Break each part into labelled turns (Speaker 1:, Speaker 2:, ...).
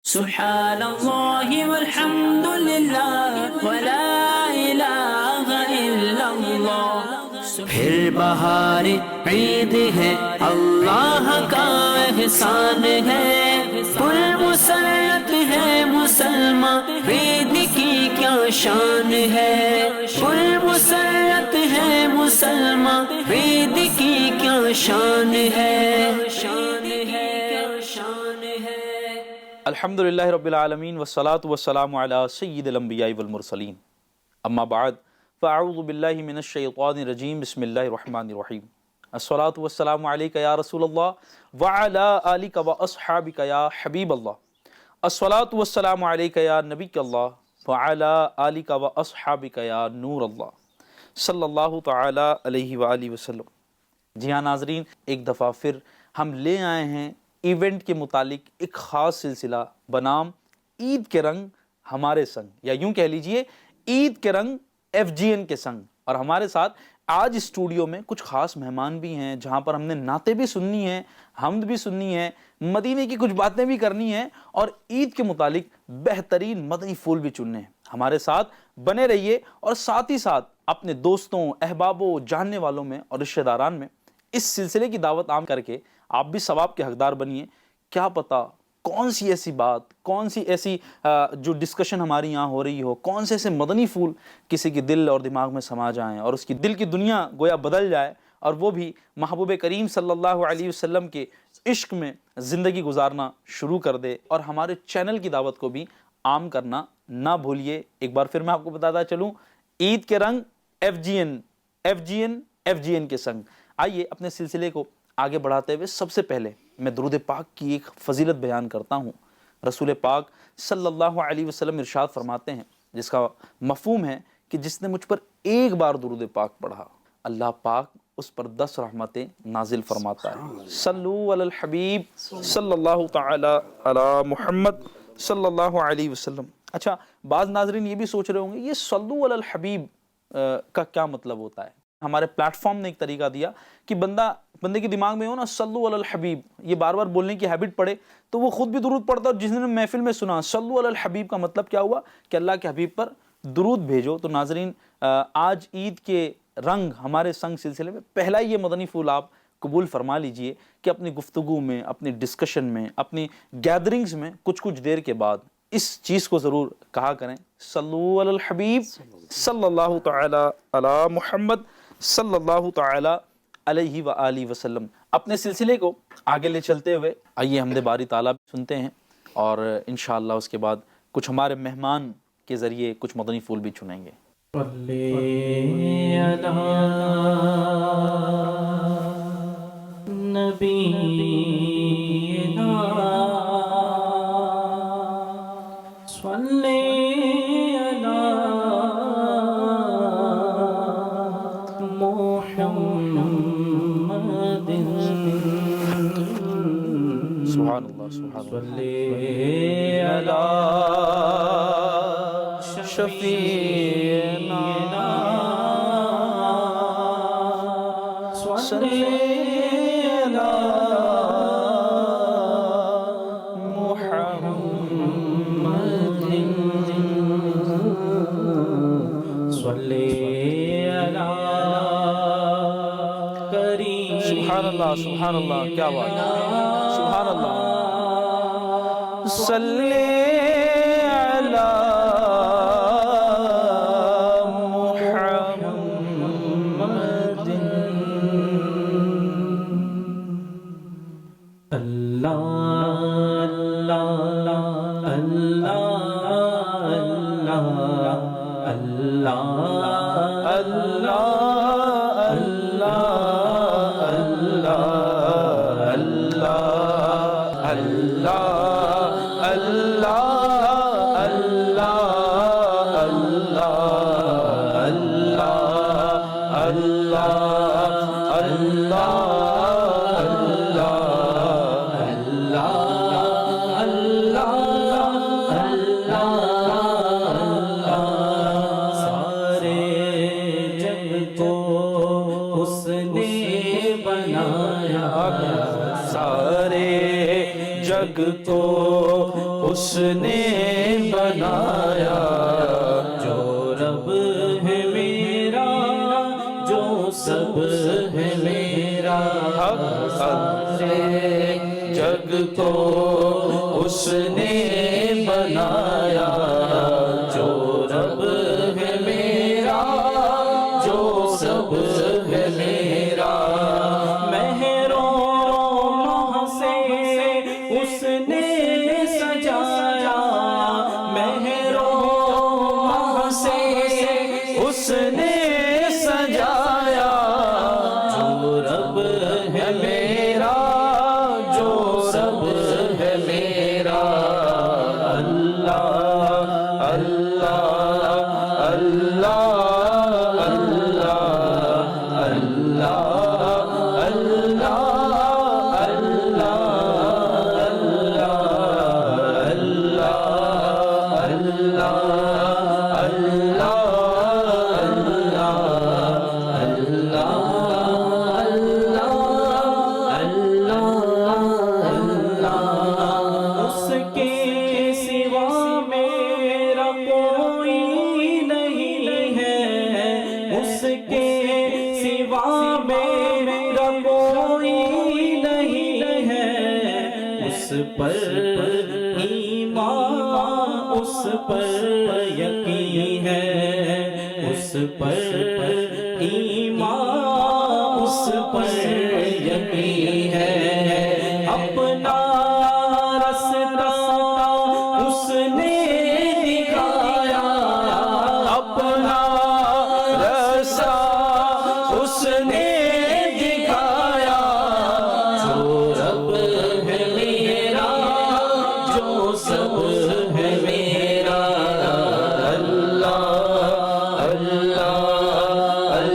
Speaker 1: سبحان اللہ والحمد للہ ولا الہ الا اللہ۔ پھر بہار عید ہے، اللہ کا احسان ہے، پر مسرت ہے مسلمان، عید کی کیا شان ہے، پر مسرت ہے مسلمان، عید کی کیا شان ہے، شان ہے، شان ہے۔
Speaker 2: الحمدللہ رب العالمین والصلاة والسلام علی سید الانبیاء والمرسلین، اما بعد فاعوذ باللہ من الشیطان الرجیم، بسم اللہ الرحمن الرحیم۔ الصلاة والسلام علیک یا رسول اللہ وعلی آلک واصحابک یا حبیب اللہ، الصلاة والسلام علیک یا نبی اللہ وعلی آلک واصحابک یا نور اللہ، صلی اللہ تعالی علیہ وآلہ وسلم۔ جی ہاں ناظرین، ایک دفعہ پھر ہم لے آئے ہیں ایونٹ کے متعلق ایک خاص سلسلہ بنام عید کے رنگ ہمارے سنگ، یا یوں کہہ لیجئے عید کے رنگ FGN کے سنگ۔ اور ہمارے ساتھ آج اسٹوڈیو میں کچھ خاص مہمان بھی ہیں، جہاں پر ہم نے نعتیں بھی سننی ہیں، حمد بھی سننی ہے، مدینے کی کچھ باتیں بھی کرنی ہیں، اور عید کے متعلق بہترین مدنی پھول بھی چننے ہیں۔ ہمارے ساتھ بنے رہیے، اور ساتھ ہی ساتھ اپنے دوستوں، احبابوں، جاننے والوں میں اور رشتہ داران میں اس سلسلے کی دعوت عام کر کے آپ بھی ثواب کے حقدار بنیے۔ کیا پتہ کون سی ایسی بات، کون سی ایسی جو ڈسکشن ہماری یہاں ہو رہی ہو، کون سے ایسے مدنی پھول کسی کے دل اور دماغ میں سما جائیں، اور اس کی دل کی دنیا گویا بدل جائے، اور وہ بھی محبوب کریم صلی اللہ علیہ وسلم کے عشق میں زندگی گزارنا شروع کر دے۔ اور ہمارے چینل کی دعوت کو بھی عام کرنا نہ بھولیے۔ ایک بار پھر میں آپ کو بتاتا چلوں، عید کے رنگ FGN کے سنگ۔ آئیے اپنے سلسلے کو آگے بڑھاتے ہوئے سب سے پہلے میں درود پاک کی ایک فضیلت بیان کرتا ہوں۔ رسول پاک صلی اللہ علیہ وسلم ارشاد فرماتے ہیں، جس کا مفہوم ہے کہ جس نے مجھ پر ایک بار درود پاک پڑھا، اللہ پاک اس پر 10 رحمتیں نازل فرماتا ہے۔ صلو علی الحبیب صلی اللہ تعالی علی محمد صلی اللہ علیہ وسلم۔ اچھا، بعض ناظرین یہ بھی سوچ رہے ہوں گے یہ صلو علی الحبیب کا کیا مطلب ہوتا ہے؟ ہمارے پلیٹ فارم نے ایک طریقہ دیا کہ بندے کے دماغ میں ہو نا صلو علی الحبیب، یہ بار بار بولنے کی ہیبٹ پڑے تو وہ خود بھی درود پڑھتا، اور جس نے محفل میں سنا صلو علی الحبیب کا مطلب کیا ہوا کہ اللہ کے حبیب پر درود بھیجو۔ تو ناظرین، آج عید کے رنگ ہمارے سنگ سلسلے میں پہلا یہ مدنی پھول آپ قبول فرما لیجئے کہ اپنی گفتگو میں، اپنی ڈسکشن میں، اپنی گیدرنگز میں کچھ دیر کے بعد اس چیز کو ضرور کہا کریں، صلو علی الحبیب صلی اللہ تعالی علی محمد صلی اللہ تعالی علیہ وآلہ وسلم۔ اپنے سلسلے کو آگے لے چلتے ہوئے آئیے حمد باری تعالیٰ سنتے ہیں، اور انشاءاللہ اس کے بعد کچھ ہمارے مہمان کے ذریعے کچھ مدنی پھول بھی چنیں گے۔ سبحان اللہ، سبحان اللہ، شفیعنا صلی علی محمد صلی علی کریم۔ سبحان اللہ، سبحان اللہ، کیا بات ہے، سبحان اللہ۔ صلی علی محمد۔
Speaker 1: اللہ اللہ اللہ اللہ اللہ
Speaker 2: اس نے بنایا، جو رب ہے میرا، جو سب ہے میرا، سارے جگ کو اس نے بنایا، جو رب ہے میرا، جو سب ہے میرا، مہروں ماہ سے اس نے سجایا، مہروں ماہ سے اس نے سجایا، جو رب ہے میرا، جو سب ہے میرا، اللہ اللہ اللہ اس پر یقین ہے، اس پر ایمان، اس پر یقین ہے، اپنا رستہ اس نے دکھایا، اپنا رستہ اس نے دکھایا، جو رب ہے میرا، جو سب ہے میرا، اللہ اللہ اللہ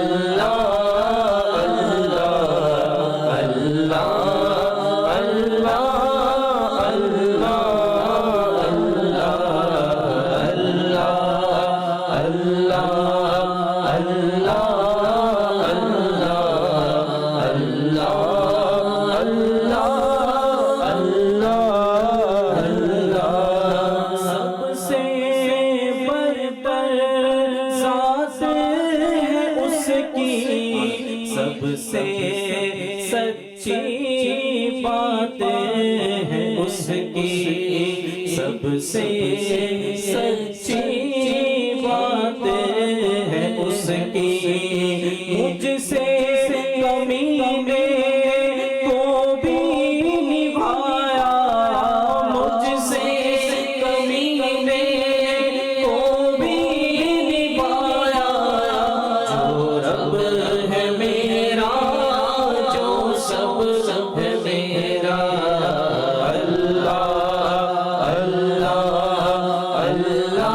Speaker 2: اللہ اللہ سب سے سچی باتیں ہیں اس کی، سب سے سچی باتیں ہیں اس کی، مجھ سے کمینے کو بھی نبھایا، مجھ سے کمینے کو بھی نبھایا، جو رب ہے میرا، جو سب ہے میرا، اللہ اللہ اللہ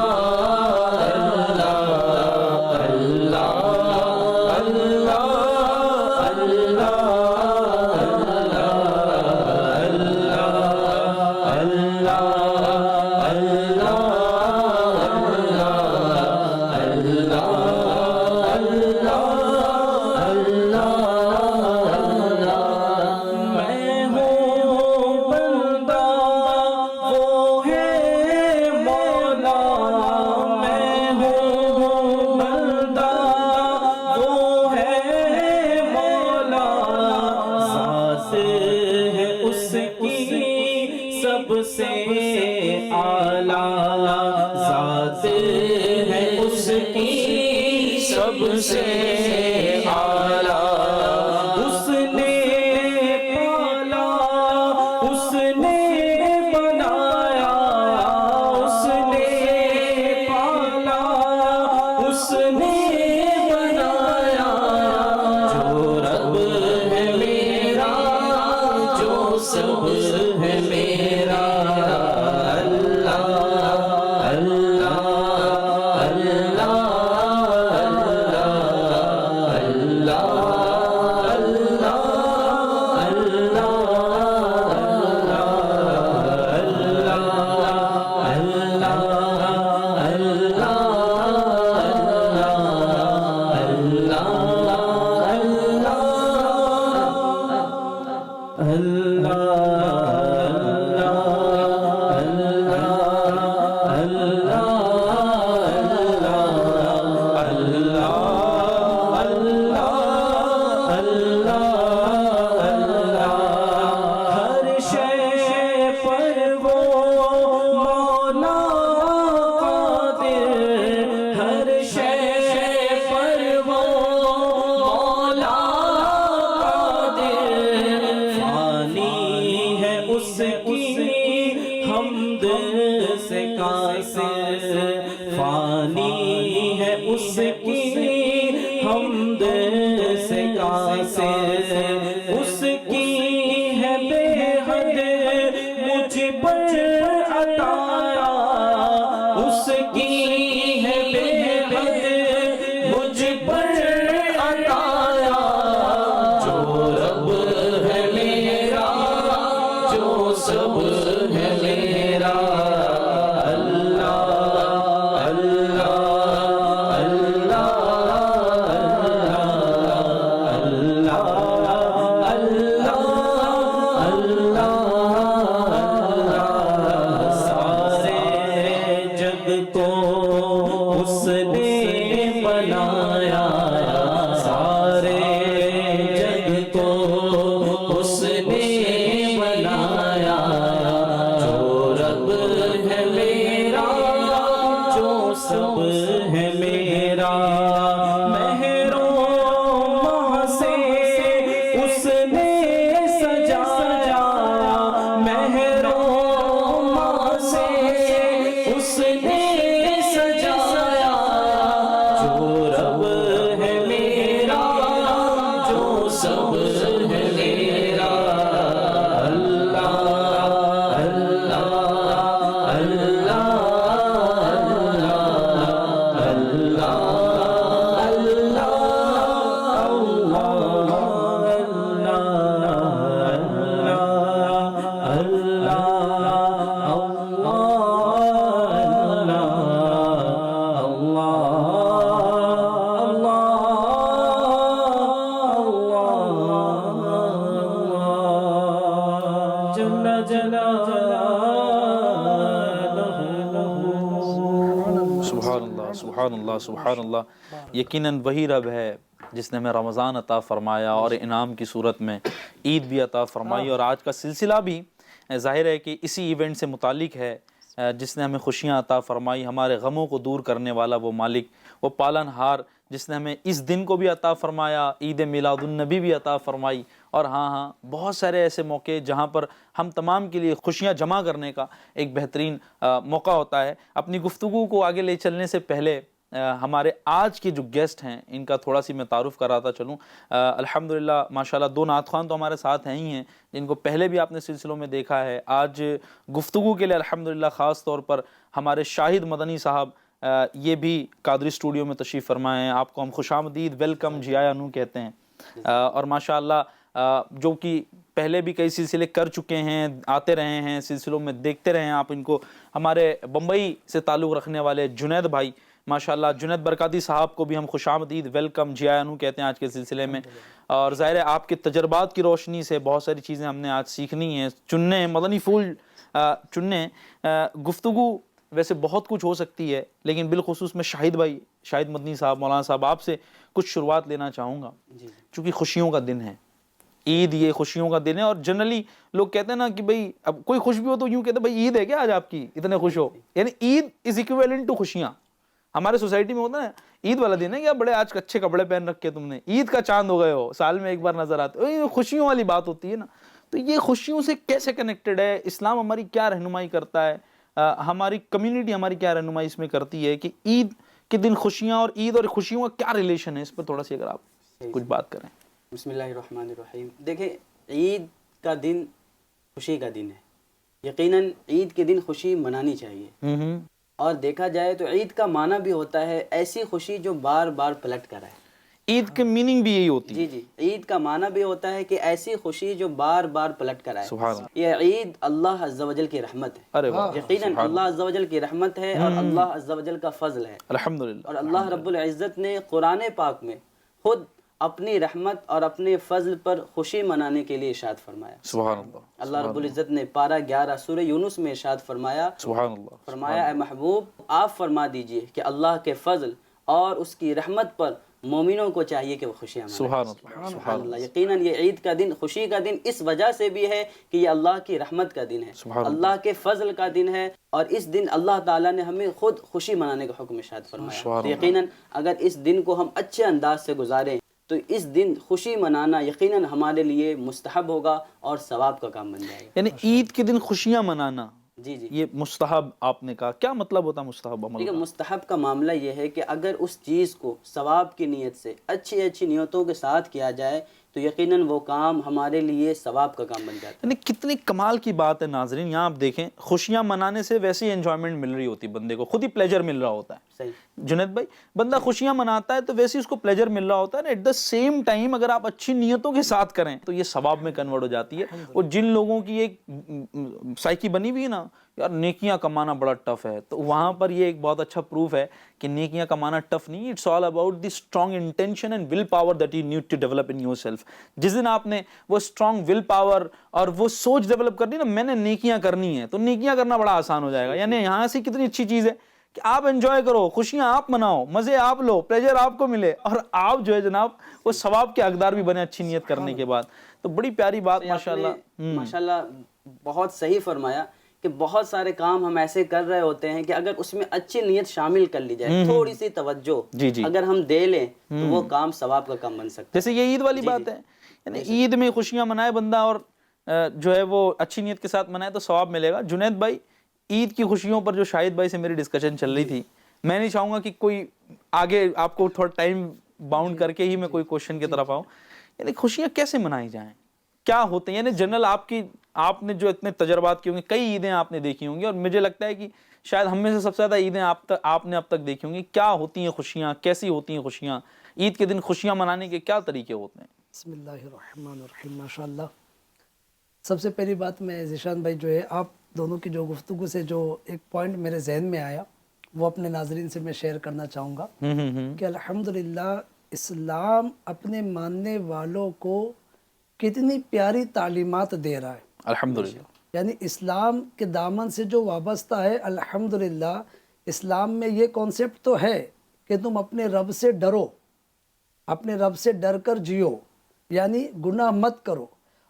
Speaker 2: سب سے اعلیٰ ذات ہے اس کی، سب سے اعلیٰ، اس نے پالا، اس نے بنایا، اس نے پالا، اس نے بنایا، جو رب ہے میرا، جو سب ہے میرا، اللہ اللہ اللہ اللہ
Speaker 1: سے کاسر فانی ہے اس کی حمد سے کاسر اس کی ہے بے حد مجھ پر عطایا اس کی ہے بے حد مجھ پر عطایا جو رب ہے میرا جو سب ہے میرا سب ہے میرا مہروں ماہ سے اس نے سجایا مہروں ماہ سے اس نے سجایا جو رب ہے میرا جو سب ہے میرا اللہ اللہ اللہ
Speaker 2: سبحان اللہ سبحان اللہ یقیناً وہی رب ہے جس نے ہمیں رمضان عطا فرمایا اور انعام کی صورت میں عید بھی عطا فرمائی، اور آج کا سلسلہ بھی ظاہر ہے کہ اسی ایونٹ سے متعلق ہے، جس نے ہمیں خوشیاں عطا فرمائی، ہمارے غموں کو دور کرنے والا وہ مالک، وہ پالن ہار جس نے ہمیں اس دن کو بھی عطا فرمایا، عید میلاد النبی بھی عطا فرمائی، اور ہاں بہت سارے ایسے موقع جہاں پر ہم تمام کے لیے خوشیاں جمع کرنے کا ایک بہترین موقع ہوتا ہے۔ اپنی گفتگو کو آگے لے چلنے سے پہلے ہمارے آج کے جو گیسٹ ہیں ان کا تھوڑا سی میں تعارف کراتا چلوں۔ الحمدللہ ماشاءاللہ دو نعت خوان تو ہمارے ساتھ ہیں ہی ہیں جن کو پہلے بھی آپ نے سلسلوں میں دیکھا ہے۔ آج گفتگو کے لیے الحمدللہ خاص طور پر ہمارے شاہد مدنی صاحب یہ بھی قادری اسٹوڈیو میں تشریف فرمائے ہیں۔ آپ کو ہم خوش آمدید ویلکم جی آیا نو کہتے ہیں، اور ماشاءاللہ جو کہ پہلے بھی کئی سلسلے کر چکے ہیں، آتے رہے ہیں سلسلوں میں، دیکھتے رہے ہیں آپ ان کو۔ ہمارے بمبئی سے تعلق رکھنے والے جنید بھائی ماشاءاللہ، جنید برکاتی صاحب کو بھی ہم خوش آمدید ویلکم جی آیا نو کہتے ہیں آج کے سلسلے میں۔ اور ظاہر ہے آپ کے تجربات کی روشنی سے بہت ساری چیزیں ہم نے آج سیکھنی ہیں، چننے مدنی پھول چننے۔ گفتگو ویسے بہت کچھ ہو سکتی ہے، لیکن بالخصوص میں شاہد بھائی، شاہد مدنی صاحب، مولانا صاحب، آپ سے کچھ شروعات لینا چاہوں گا، چونکہ خوشیوں کا دن ہے، عید یہ خوشیوں کا دن ہے، اور جنرلی لوگ کہتے ہیں نا کہ بھئی اب کوئی خوش بھی ہو تو یوں کہتے ہیں بھئی عید ہے کیا آج آپ کی اتنے خوش ہو، یعنی عید از ایکویلنٹ ٹو خوشیاں۔ ہمارے سوسائٹی میں ہوتا ہے عید والا دن ہے کہ بڑے آج اچھے کپڑے پہن رکھے تم نے، عید کا چاند ہو گئے ہو، سال میں ایک بار نظر آتے ہو، خوشیوں والی بات ہوتی ہے نا۔ تو یہ خوشیوں سے کیسے کنیکٹڈ ہے؟ اسلام ہماری کیا رہنمائی کرتا ہے؟ ہماری کمیونٹی ہماری کیا رہنمائی اس میں کرتی ہے کہ عید کے دن خوشیاں، اور عید اور خوشیوں کا کیا ریلیشن ہے؟ اس پر تھوڑا سی اگر آپ کچھ بات کریں۔
Speaker 3: بسم اللہ الرحمن الرحیم۔ دیکھیں، عید کا دن خوشی کا دن ہے، یقیناً عید کے دن خوشی منانی چاہیے، اور دیکھا جائے تو عید کا معنی بھی ہوتا ہے ایسی خوشی جو بار بار پلٹ کر آئے۔
Speaker 2: عید کے میننگ بھی یہی ہوتی ہے۔
Speaker 3: جی، عید کا معنی بھی ہوتا ہے کہ ایسی خوشی جو بار بار پلٹ کر آئے۔
Speaker 2: سبحان اللہ۔
Speaker 3: یہ عید اللہ عز و جل کی رحمت ہے،
Speaker 2: ارے واہ،
Speaker 3: یقیناً اللہ عز و جل کی رحمت ہے، اور اللہ عز و جل کا فضل ہے،
Speaker 2: الحمدللہ۔
Speaker 3: اور اللہ رب العزت نے قرآن پاک میں خود اپنی رحمت اور اپنے فضل پر خوشی منانے کے لیے ارشاد فرمایا۔
Speaker 2: سبحان اللہ۔
Speaker 3: اللہ رب العزت نے پارہ 11 سورہ یونس میں ارشاد فرمایا،
Speaker 2: سبحان اللہ،
Speaker 3: فرمایا اے محبوب آپ فرما دیجئے کہ اللہ کے فضل اور اس کی رحمت پر مومنوں کو چاہیے کہ وہ خوشیاں منائیں۔
Speaker 2: سبحان اللہ،
Speaker 3: سبحان اللہ۔ یقیناً یہ عید کا دن خوشی کا دن اس وجہ سے بھی ہے کہ یہ اللہ کی رحمت کا دن ہے، اللہ کے فضل کا دن ہے، اور اس دن اللہ تعالیٰ نے ہمیں خود خوشی منانے کا حکم ارشاد فرمایا۔ تو یقیناً اگر اس دن کو ہم اچھے انداز سے گزاریں تو اس دن خوشی منانا یقیناً ہمارے لیے مستحب ہوگا اور ثواب کا کام بن جائے گا۔
Speaker 2: یعنی عید کے دن خوشیاں منانا
Speaker 3: جی جی
Speaker 2: یہ مستحب آپ نے کہا، کیا مطلب ہوتا ہے مستحب عمل
Speaker 3: ٹھیک ہے،
Speaker 2: کا؟
Speaker 3: مستحب کا معاملہ یہ ہے کہ اگر اس چیز کو ثواب کی نیت سے اچھی اچھی نیتوں کے ساتھ کیا جائے تو یقیناً وہ کام ہمارے لیے ثواب کا کام بن جاتا ہے۔
Speaker 2: یعنی کتنی کمال کی بات ہے ناظرین، یہاں آپ دیکھیں خوشیاں منانے سے ویسے ہی انجوائمنٹ مل رہی ہوتی ہے بندے کو، خود ہی پلیجر مل رہا ہوتا ہے۔
Speaker 3: صحیح،
Speaker 2: جنید بھائی، بندہ خوشیاں مناتا ہے تو ویسے ہی اس کو پلیجر مل رہا ہوتا ہے نا، ایٹ دا سیم ٹائم اگر آپ اچھی نیتوں کے ساتھ کریں تو یہ ثواب میں کنورٹ ہو جاتی ہے۔ اور جن لوگوں کی ایک سائیکی بنی ہوئی ہے نا یار نیکیاں کمانا بڑا ٹف ہے، تو وہاں پر یہ ایک بہت اچھا پروف ہے کہ نیکیاں کمانا ٹف نہیں، it's all about the strong intention and willpower that you need to develop in yourself. جس دن آپ نے وہ اسٹرانگ ول پاور اور وہ سوچ ڈیولپ کرنی نا میں نے نیکیاں کرنی ہیں، تو نیکیاں کرنا بڑا آسان ہو جائے گا۔ یعنی یہاں سے کتنی اچھی چیز ہے کہ آپ انجوائے کرو، خوشیاں آپ مناؤ، مزے آپ لو، پلیجر آپ کو ملے، اور آپ جو ہے جناب وہ ثواب کے حقدار بھی بنے اچھی نیت کرنے کے بعد۔ تو بڑی پیاری بات ماشاءاللہ۔
Speaker 3: ماشاءاللہ بہت صحیح فرمایا کہ بہت سارے کام ہم ایسے کر رہے ہوتے ہیں کہ اگر اس میں اچھی نیت شامل کر لی جائے، تھوڑی سی توجہ
Speaker 2: جی جی،
Speaker 3: اگر ہم دے لیں تو وہ کام ثواب کا کام بن سکتا ہے۔
Speaker 2: جیسے یہ عید والی بات ہے، یعنی عید میں خوشیاں منائے بندہ اور جو ہے وہ اچھی نیت کے ساتھ منائے تو ثواب ملے گا۔ جنید بھائی، عید کی خوشیوں پر جو شاہد بھائی سے میری ڈسکشن چل رہی تھی، میں نہیں چاہوں گا کہ کوئی آگے آپ کو تھوڑا ٹائم باؤنڈ کر کے ہی میں کوئی کوشچن کی طرف آؤں، یعنی خوشیاں کیسے منائی جائیں، کیا ہوتے ہیں؟ یعنی جنرل آپ نے جو اتنے تجربات کی ہوں گے، کئی عیدیں آپ نے دیکھی ہوں گی، اور مجھے لگتا ہے کہ شاید ہم میں سے سب سے زیادہ عیدیں آپ نے اب تک دیکھی ہوں گی، کیا ہوتی ہیں خوشیاں، کیسی ہوتی ہیں خوشیاں، عید کے دن خوشیاں منانے کے کیا طریقے ہوتے ہیں؟
Speaker 4: بسم اللہ الرحمن الرحیم، ماشاءاللہ۔ سب سے پہلی بات میں ذیشان بھائی جو ہے آپ دونوں کی جو گفتگو سے جو ایک پوائنٹ میرے ذہن میں آیا وہ اپنے ناظرین سے میں شیئر کرنا چاہوں گا کہ الحمدللہ اسلام اپنے ماننے والوں کو کتنی پیاری تعلیمات دے رہا ہے۔
Speaker 2: الحمدللہ،
Speaker 4: یعنی اسلام کے دامن سے جو وابستہ ہے، الحمدللہ اسلام میں یہ کانسیپٹ تو ہے کہ تم اپنے رب سے ڈرو، اپنے رب سے ڈر کر جیو، یعنی گناہ مت کرو،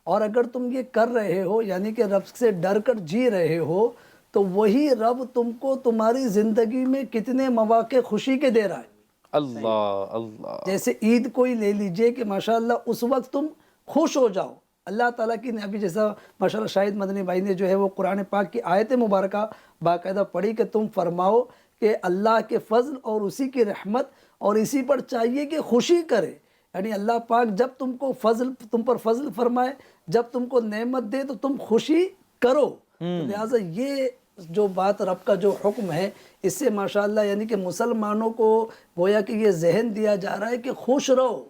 Speaker 4: اور اگر تم یہ کر رہے ہو یعنی کہ رب سے ڈر کر جی رہے ہو تو وہی رب تم کو تمہاری زندگی میں کتنے مواقع خوشی کے دے رہا ہے۔
Speaker 2: اللہ اللہ،
Speaker 4: جیسے عید کو ہی لے لیجئے کہ ماشاءاللہ اس وقت تم خوش ہو جاؤ، اللہ تعالیٰ کی ابھی جیسا ماشاءاللہ شاہد مدنی بھائی نے جو ہے وہ قرآن پاک کی آیت مبارکہ باقاعدہ پڑھی کہ تم فرماؤ کہ اللہ کے فضل اور اسی کی رحمت اور اسی پر چاہیے کہ خوشی کرے، یعنی اللہ پاک جب تم کو تم پر فضل فرمائے، جب تم کو نعمت دے تو تم خوشی کرو۔ تو لہٰذا یہ جو بات رب کا جو حکم ہے اس سے ماشاءاللہ یعنی کہ مسلمانوں کو گویا کہ یہ ذہن دیا جا رہا ہے کہ خوش رہو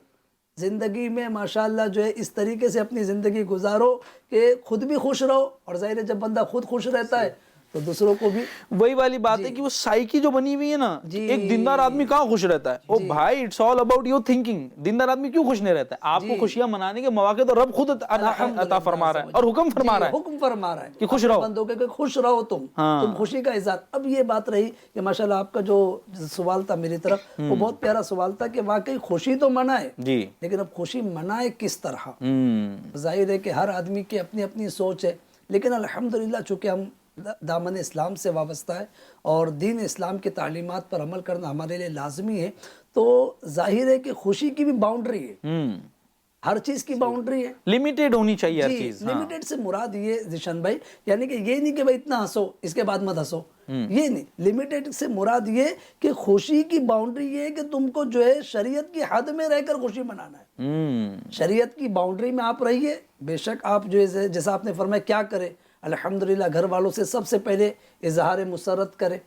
Speaker 4: زندگی میں، ماشاءاللہ جو ہے اس طریقے سے اپنی زندگی گزارو کہ خود بھی خوش رہو، اور ظاہر ہے جب بندہ خود خوش رہتا ہے تو دوسروں کو بھی۔
Speaker 2: وہی والی بات ہے کہ وہ سائیکی جو بنی ہوئی ہے نا، ایک دیندار آدمی کہاں خوش رہتا ہے؟ او بھائی it's all about your thinking, دیندار آدمی کیوں خوش نہیں رہتا ہے؟ آپ کو خوشیاں منانے کے مواقع تو رب خود عطا فرما رہا ہے اور حکم فرما رہا ہے،
Speaker 4: حکم فرما رہا ہے
Speaker 2: کہ خوش رہو،
Speaker 4: بندوں کے خوش رہو، تم خوشی کا اظہار۔ اب یہ بات رہی کہ ماشاءاللہ آپ کا جو سوال تھا میری طرف وہ بہت پیارا سوال تھا کہ واقعی خوشی تو منائے
Speaker 2: جی،
Speaker 4: لیکن اب خوشی منائے کس طرح؟ ظاہر ہے کہ ہر آدمی کی اپنی اپنی سوچ ہے، لیکن الحمدللہ چونکہ ہم دامن اسلام سے وابستہ ہے اور دین اسلام کی تعلیمات پر عمل کرنا ہمارے لیے لازمی ہے، تو ظاہر ہے کہ خوشی کی بھی باؤنڈری ہے، ہر چیز کی باؤنڈری ہے،
Speaker 2: لمیٹیڈ ہونی چاہیے ہر چیز۔
Speaker 4: لمیٹیڈ سے مراد یہ ذیشان بھائی یعنی کہ یہ نہیں کہ بھائی اتنا ہنسو اس کے بعد مت ہنسو، یہ نہیں، لمیٹیڈ سے مراد یہ کہ خوشی کی باؤنڈری یہ ہے کہ تم کو جو ہے شریعت کی حد میں رہ کر خوشی منانا ہے، شریعت کی باؤنڈری میں آپ رہیے، بے شک آپ جو ہے جیسا آپ نے فرمایا کیا کرے، الحمدللہ گھر والوں سے سب سے پہلے اظہار مسرت کرے،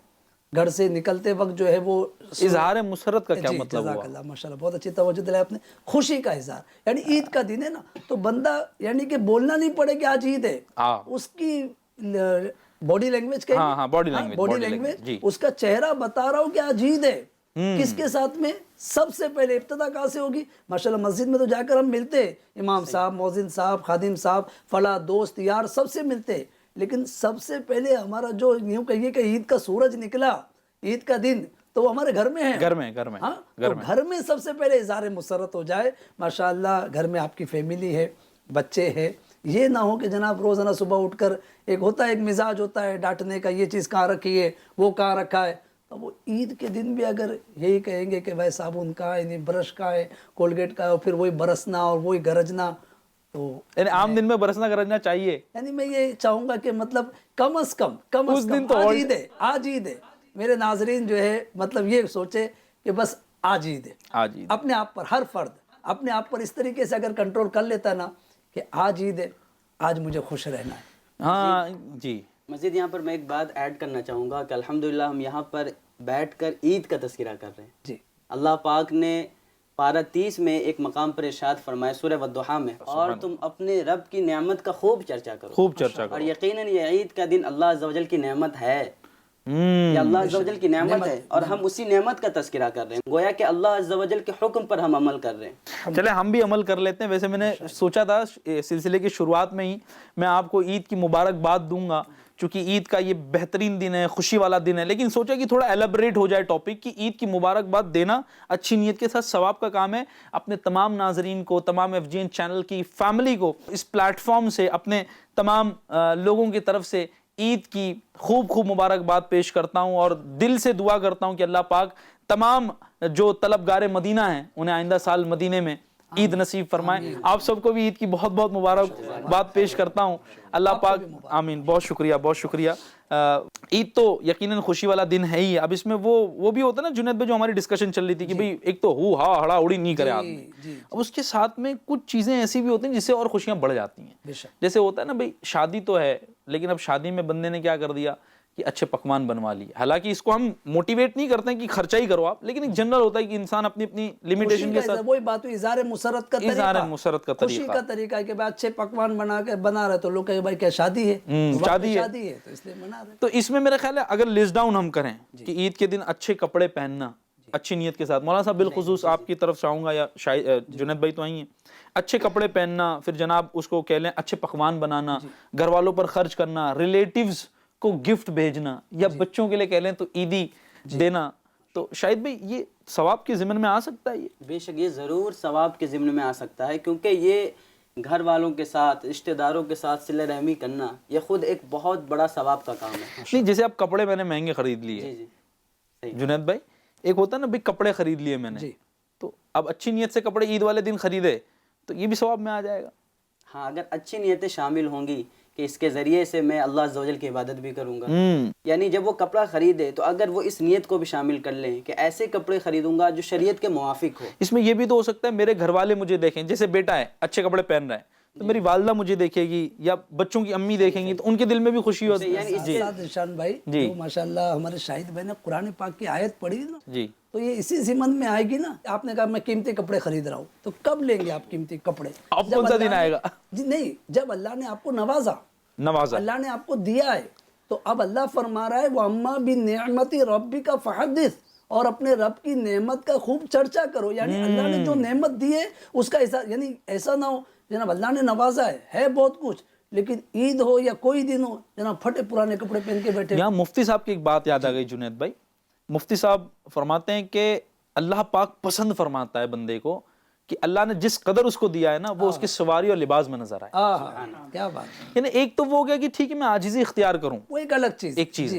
Speaker 4: گھر سے نکلتے وقت جو ہے وہ
Speaker 2: اظہار مسرت کا کیا مطلب ہوا؟
Speaker 4: جزاک اللہ، ماشاءاللہ بہت اچھی توجہ دلائی آپ نے، خوشی کا اظہار، یعنی عید کا دن ہے نا تو بندہ یعنی کہ بولنا نہیں پڑے کہ آج عید ہے، اس کی باڈی لینگویج
Speaker 2: باڈی
Speaker 4: لینگویج اس کا چہرہ بتا رہا ہوں کہ آج عید ہے، کس کے ساتھ میں؟ سب سے پہلے ابتدا کہاں سے ہوگی؟ ماشاءاللہ مسجد میں تو جا کر ہم ملتے ہیں، امام صاحب، مؤذن صاحب، خادم صاحب، فلاں دوست یار سب سے ملتے ہیں، لیکن سب سے پہلے ہمارا جو یوں کہیے کہ عید کا سورج نکلا، عید کا دن تو وہ ہمارے گھر میں ہے،
Speaker 2: گھر میں
Speaker 4: تو گھر میں سب سے پہلے اظہار مسرت ہو جائے، ماشاءاللہ گھر میں آپ کی فیملی ہے، بچے ہیں، یہ نہ ہو کہ جناب روزانہ صبح اٹھ کر ایک ہوتا ہے ایک مزاج ہوتا ہے ڈانٹنے کا، یہ چیز کہاں رکھی ہے، وہ کہاں رکھا ہے، تو وہ عید کے دن بھی اگر یہی کہیں گے کہ بھائی صابن کہاں ہے، برش کہاں ہے، کولگیٹ کا ہے، اور پھر وہی برسنا اور وہی گرجنا، تو
Speaker 2: یعنی عام دن میں برسنا گرجنا چاہیے.
Speaker 4: یعنی میں یہ چاہوں گا کہ مطلب کم از کم
Speaker 2: اس دن تو
Speaker 4: آج عید ہے، آج عید ہے. میرے ناظرین جو ہے مطلب یہ سوچے کہ بس آج عید ہے.
Speaker 2: آج عید.
Speaker 4: اپنے آپ پر ہر فرد اپنے آپ پر اس طریقے سے اگر کنٹرول کر لیتا نا کہ آج عید ہے، آج مجھے خوش رہنا ہے.
Speaker 2: ہاں جی.
Speaker 3: مزید یہاں پر میں ایک بات ایڈ کرنا چاہوں گا کہ الحمدللہ ہم یہاں پر بیٹھ کر عید کا تذکرہ کر رہے ہیں.
Speaker 4: جی
Speaker 3: اللہ پاک نے پارہ 30 میں ایک مقام پر ارشاد فرمایا سورہ والضحیٰ میں، اور تم اپنے رب کی نعمت کا خوب چرچا کرو.
Speaker 2: خوب چرچا کرو.
Speaker 3: اور یقیناً یہ عید کا دن اللہ عز و جل کی نعمت ہے. یہ اللہ عز و جل کی نعمت ہے اور ہم اسی نعمت کا تذکرہ کر رہے ہیں، گویا کہ اللہ عز و جل کے حکم پر ہم عمل کر رہے ہیں.
Speaker 2: چلے ہم بھی عمل کر لیتے ہیں. ویسے میں نے سوچا تھا سلسلے کی شروعات میں ہی میں آپ کو عید کی مبارکباد دوں گا، چونکہ عید کا یہ بہترین دن ہے، خوشی والا دن ہے، لیکن سوچا کہ تھوڑا ایلیبریٹ ہو جائے ٹاپک کہ عید کی مبارکباد دینا اچھی نیت کے ساتھ ثواب کا کام ہے. اپنے تمام ناظرین کو، تمام FGN چینل کی فیملی کو اس پلیٹ فارم سے، اپنے تمام لوگوں کی طرف سے عید کی خوب مبارکباد پیش کرتا ہوں اور دل سے دعا کرتا ہوں کہ اللہ پاک تمام جو طلبگار مدینہ ہیں انہیں آئندہ سال مدینے میں عید نصیب فرمائے. آپ سب کو بھی عید کی بہت مبارکباد پیش کرتا ہوں. اللہ پاک آمین. بہت شکریہ، بہت شکریہ. عید تو یقیناً خوشی والا دن ہے ہی. اب اس میں وہ بھی ہوتا ہے نا جنید بھائی، جو ہماری ڈسکشن چل رہی تھی کہ بھئی ایک تو ہا ہڑا اڑی نہیں کرے آدمی، اب اس کے ساتھ میں کچھ چیزیں ایسی بھی ہوتی ہیں جس سے اور خوشیاں بڑھ جاتی ہیں. جیسے ہوتا ہے نا بھئی شادی تو ہے، لیکن اب شادی میں بندے نے کیا کر دیا کہ اچھے پکوان بنوا لیے. حالانکہ اس کو ہم موٹیویٹ نہیں کرتے ہیں کہ خرچہ ہی کرو آپ، لیکن ایک جنرل ہوتا ہے کہ انسان اپنی لمیٹیشن کے ساتھ.
Speaker 4: وہی بات ہوئی اظہار مسرت کا طریقہ،
Speaker 2: اظہار مسرت کا
Speaker 4: خوشی کا طریقہ ہے کہ بھائی اچھے پکوان بنا رہے تو لوگ کہیں بھائی کیا شادی ہے، شادی ہے تو اس لیے بنا رہے.
Speaker 2: تو اس میں میرا خیال ہے اگر لسٹ ڈاؤن ہم کریں کہ عید کے دن اچھے کپڑے پہننا اچھی نیت کے ساتھ، مولانا صاحب بالخصوص آپ کی طرف چاہوں گا، یا جنید بھائی تو آئی ہیں، اچھے کپڑے پہننا، پھر جناب اس کو کہہ لیں اچھے پکوان بنانا، گھر والوں پر خرچ کرنا، ریلیٹیوز کو گفٹ بھیجنا، یا بچوں کے لیے کہہ لیں تو عیدی دینا، تو شاید بھئی یہ ثواب کے ضمن میں آ سکتا ہے. یہ
Speaker 3: بے شک یہ ضرور ثواب کے ضمن میں آ سکتا ہے، کیونکہ یہ گھر والوں کے ساتھ، رشتہ داروں کے ساتھ صلہ رحمی کرنا یہ خود ایک بہت بڑا ثواب کا کام ہے.
Speaker 2: نہیں، جیسے آپ کپڑے میں نے مہنگے خرید لیے جنید بھائی، ایک ہوتا ہے نا بھئی کپڑے خرید لیے میں نے، تو اب اچھی نیت سے کپڑے عید والے دن خریدے تو یہ بھی ثواب میں آ جائے گا.
Speaker 3: ہاں، اگر اچھی نیتیں شامل ہوں گی کہ اس کے ذریعے سے میں اللہ عز و جل کی عبادت بھی کروں گا، یعنی جب وہ کپڑا خریدے تو اگر وہ اس نیت کو بھی شامل کر لیں کہ ایسے کپڑے خریدوں گا جو شریعت کے موافق ہو.
Speaker 2: اس میں یہ بھی تو ہو سکتا ہے میرے گھر والے مجھے دیکھیں، جیسے بیٹا ہے اچھے کپڑے پہن رہا ہے تو میری والدہ مجھے دیکھے گی یا بچوں کی امی دیکھیں گی تو ان کے دل میں بھی خوشی ہوتی ہے.
Speaker 4: ارشاد بھائی جو ماشاءاللہ ہمارے شاہد بھائی نے قرآن پاک کی آیت پڑھی نا،
Speaker 2: جی،
Speaker 4: تو یہ اسی ضمن میں آئے گی نا. آپ نے کہا میں قیمتی کپڑے خرید رہا ہوں، تو کب لیں گے آپ قیمتی کپڑے؟
Speaker 2: اب کون سا دن آئے گا؟
Speaker 4: جی نہیں، جب اللہ نے آپ کو نوازا، اللہ نے آپ کو دیا ہے، تو اب اللہ فرما رہا ہے وَأَمَّا بِنِعْمَتِ رَبِّكَ فَحَدِّثْ، اور اپنے رب کی نعمت کا خوب چرچا کرو. یعنی اللہ نے جو نعمت دی ہے اس کا یعنی ایسا نہ ہو جناب اللہ نے نوازا ہے بہت کچھ، لیکن عید ہو یا کوئی دن ہو جناب پھٹے پرانے کپڑے پہن کے بیٹھے.
Speaker 2: یہاں مفتی صاحب کی ایک بات یاد آ گئی جنید بھائی. مفتی صاحب فرماتے ہیں کہ اللہ پاک پسند فرماتا ہے بندے کو کہ اللہ نے جس قدر اس کو دیا ہے نا وہ اس کی سواری اور لباس میں نظر آئے.
Speaker 4: کیا بات ہے.
Speaker 2: یعنی ایک تو وہ ہو گیا کہ ٹھیک ہے میں عاجزی اختیار کروں،
Speaker 4: وہ ایک الگ چیز،
Speaker 2: ایک چیز،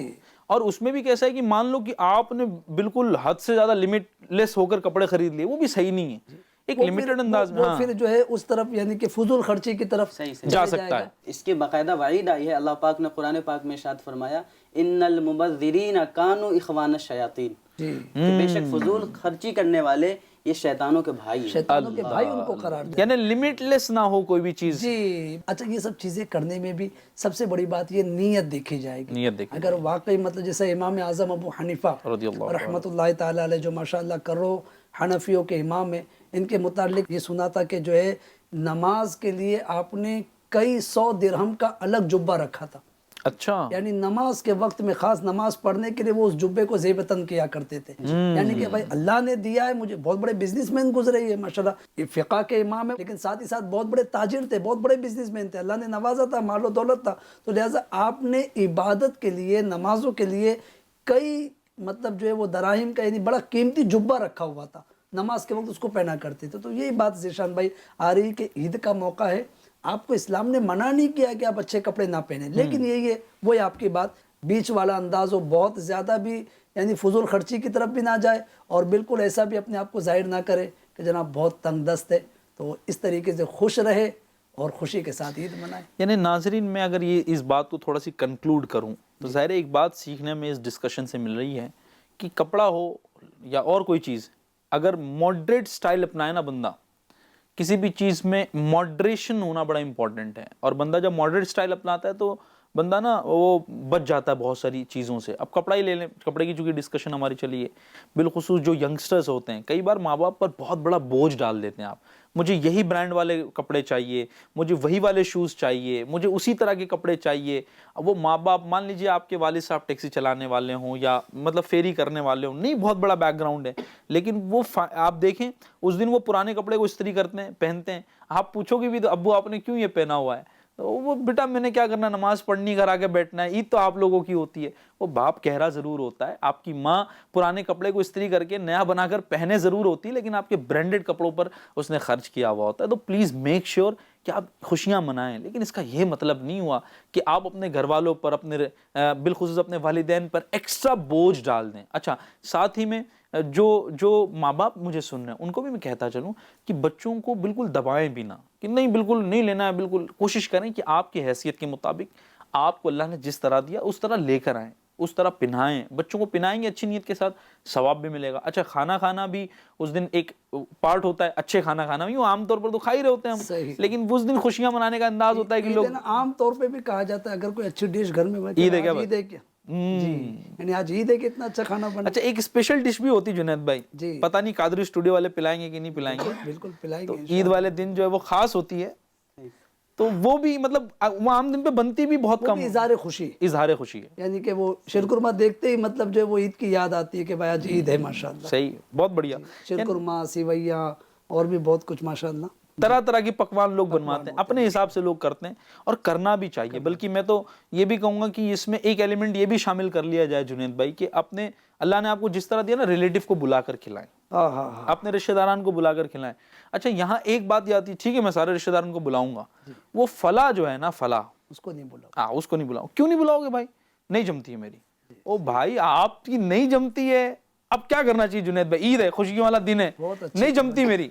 Speaker 2: اور اس میں بھی کیسا ہے کہ مان لو کہ آپ نے بالکل حد سے زیادہ لمٹ لیس ہو کر کپڑے خرید لیے، وہ بھی صحیح نہیں ہے. ایک لمیٹڈ انداز میں
Speaker 4: وہ پھر جو ہے اس طرف یعنی کہ فضول خرچی کی طرف
Speaker 2: جا سکتا ہے.
Speaker 3: اس کی باقاعدہ وعید آئی ہے. اللہ پاک نے قرآن پاک میں ارشاد فرمایا ان المبذرین کانوا اخوان الشیاطین، کہ بے شک فضول خرچی کرنے والے یہ شیطانوں کے بھائی ہیں،
Speaker 4: شیطانوں کے بھائی ان کو قرار دیا.
Speaker 2: یعنی لمٹ لیس نہ ہو کوئی بھی چیز.
Speaker 4: جی اچھا، یہ سب چیزیں کرنے میں بھی سب سے بڑی بات یہ نیت دیکھی جائے گی.
Speaker 2: نیت دیکھی
Speaker 4: اگر واقعی مطلب جیسے امام اعظم ابو حنیفہ رحمۃ اللہ تعالی علیہ جو ماشاءاللہ کرو حنفیوں کے امام ہیں، ان کے متعلق یہ سنا تھا کہ جو ہے نماز کے لیے آپ نے کئی 100 درہم کا الگ جبہ رکھا تھا.
Speaker 2: اچھا،
Speaker 4: یعنی نماز کے وقت میں خاص نماز پڑھنے کے لیے وہ اس جبے کو زیب تن کیا کرتے تھے. یعنی کہ بھائی اللہ نے دیا ہے مجھے، بہت بڑے بزنس مین گزرے ہیں ماشاءاللہ، یہ فقہ کے امام ہے لیکن ساتھ ہی ساتھ بہت بڑے تاجر تھے، بہت بڑے بزنس مین تھے، اللہ نے نوازا تھا، مال و دولت تھا، تو لہٰذا آپ نے عبادت کے لیے نمازوں کے لیے کئی مطلب جو ہے وہ دراہم کا یعنی بڑا قیمتی جبہ رکھا ہوا تھا، نماز کے وقت اس کو پہنا کرتے تھے. تو یہی بات ذیشان بھائی آ رہی کہ عید کا موقع ہے، آپ کو اسلام نے منع نہیں کیا کہ آپ اچھے کپڑے نہ پہنیں، لیکن یہ وہی آپ کی بات بیچ والا انداز ہو، بہت زیادہ بھی یعنی فضول خرچی کی طرف بھی نہ جائے اور بالکل ایسا بھی اپنے آپ کو ظاہر نہ کرے کہ جناب بہت تنگ دست ہے. تو اس طریقے سے خوش رہے اور خوشی کے ساتھ عید منائیں.
Speaker 2: یعنی ناظرین میں اگر یہ اس بات کو تھوڑا سی کنکلوڈ کروں تو ظاہر ہے ایک بات سیکھنے میں اس ڈسکشن سے مل رہی ہے کہ کپڑا ہو یا اور کوئی چیز اگر ماڈریٹ سٹائل اپنائے نا بندہ, کسی بھی چیز میں ماڈریشن ہونا بڑا امپورٹنٹ ہے, اور بندہ جب ماڈریٹ سٹائل اپناتا ہے تو بندہ نا وہ بچ جاتا ہے بہت ساری چیزوں سے. اب کپڑا ہی لے لیں, کپڑے کی چونکہ ڈسکشن ہماری چلی ہے, بالخصوص جو ینگسٹرز ہوتے ہیں کئی بار ماں باپ پر بہت بڑا بوجھ ڈال دیتے ہیں. آپ مجھے یہی برانڈ والے کپڑے چاہیے, مجھے وہی والے شوز چاہیے, مجھے اسی طرح کے کپڑے چاہیے. اب وہ ماں باپ, مان لیجیے آپ کے والد صاحب ٹیکسی چلانے والے ہوں یا مطلب فیری کرنے والے ہوں, نہیں بہت بڑا بیک گراؤنڈ ہے, لیکن وہ آپ دیکھیں اس دن وہ پرانے کپڑے کو استری کرتے ہیں, پہنتے ہیں. آپ پوچھو گے بھی تو ابو آپ نے کیوں یہ پہنا ہوا ہے, تو وہ بیٹا میں نے کیا کرنا, نماز پڑھنی, گھر آ کے بیٹھنا ہے, عید تو آپ لوگوں کی ہوتی ہے. وہ باپ کہہ رہا ضرور ہوتا ہے, آپ کی ماں پرانے کپڑے کو استری کر کے نیا بنا کر پہنے ضرور ہوتی ہے, لیکن آپ کے برانڈڈ کپڑوں پر اس نے خرچ کیا ہوا ہوتا ہے. تو پلیز میک شیور کہ آپ خوشیاں منائیں, لیکن اس کا یہ مطلب نہیں ہوا کہ آپ اپنے گھر والوں پر, اپنے بالخصوص اپنے والدین پر ایکسٹرا بوجھ ڈال دیں. اچھا, ساتھ ہی میں جو ماں باپ مجھے سن رہے ہیں ان کو بھی میں کہتا چلوں کہ بچوں کو بالکل دبائیں بھی نہ, کہ نہیں بالکل نہیں لینا ہے, بالکل کوشش کریں کہ آپ کی حیثیت کے مطابق آپ کو اللہ نے جس طرح دیا اس طرح لے کر آئیں, اس طرح پہنائیں. بچوں کو پہنائیں گے اچھی نیت کے ساتھ, ثواب بھی ملے گا. اچھا, کھانا کھانا بھی اس دن ایک پارٹ ہوتا ہے, اچھے کھانا کھانا بھی, وہ عام طور پر تو کھا ہی رہے ہوتے ہیں ہم, لیکن اس دن خوشیاں منانے کا انداز ہوتا ہے کہ لوگ
Speaker 4: عام طور پہ بھی کہا جاتا ہے اگر کوئی اچھی ڈش گھر میں
Speaker 2: عید ہے کیا,
Speaker 4: عید ہے کیا, جی یعنی آج عید ہے کہ اتنا اچھا کھانا بنا.
Speaker 2: اچھا, ایک اسپیشل ڈش بھی ہوتی جنید بھائی,
Speaker 4: جی
Speaker 2: پتہ نہیں قادری اسٹوڈیو والے پلائیں گے کہ نہیں پلائیں گے,
Speaker 4: بالکل پلائیں
Speaker 2: تو
Speaker 4: گے.
Speaker 2: عید والے دن جو ہے وہ خاص ہوتی ہے, تو وہ بھی مطلب وہ عام دن پہ بنتی بھی بہت کم,
Speaker 4: اظہار خوشی,
Speaker 2: اظہار خوشی ہے,
Speaker 4: یعنی کہ وہ شیرخرما دیکھتے ہی مطلب جو ہے وہ عید کی یاد آتی ہے کہ بھائی آج عید ہے ماشاءاللہ.
Speaker 2: صحیح, بہت بڑھیا.
Speaker 4: شیرخرما, سیویاں اور بھی بہت کچھ ماشاءاللہ,
Speaker 2: طرح طرح کی پکوان لوگ بنواتے ہیں, اپنے حساب سے لوگ کرتے ہیں, اور کرنا بھی چاہیے. بلکہ میں تو یہ بھی کہوں گا کہ اس میں ایک ایلیمنٹ یہ بھی شامل کر لیا جائے جنید بھائی کہ اپنے اللہ نے آپ کو جس طرح دیا نا, ریلیٹو کو بلا کر کھلائیں, اپنے رشتہ داران کو بلا کر کھلائیں. اچھا, یہاں ایک بات یہ آتی ہے, ٹھیک ہے میں سارے رشتہ داران کو بلاؤں گا, وہ فلاں جو ہے نا, فلاں
Speaker 4: اس کو نہیں بولا,
Speaker 2: ہاں اس کو نہیں بلاؤں. کیوں نہیں بلاؤ گے بھائی, نہیں جمتی ہے میری. او بھائی آپ کی نہیں جمتی ہے, اب کیا کرنا چاہیے جنید بھائی, عید ہے, خوشیوں والا دن ہے, نہیں جمتی میری,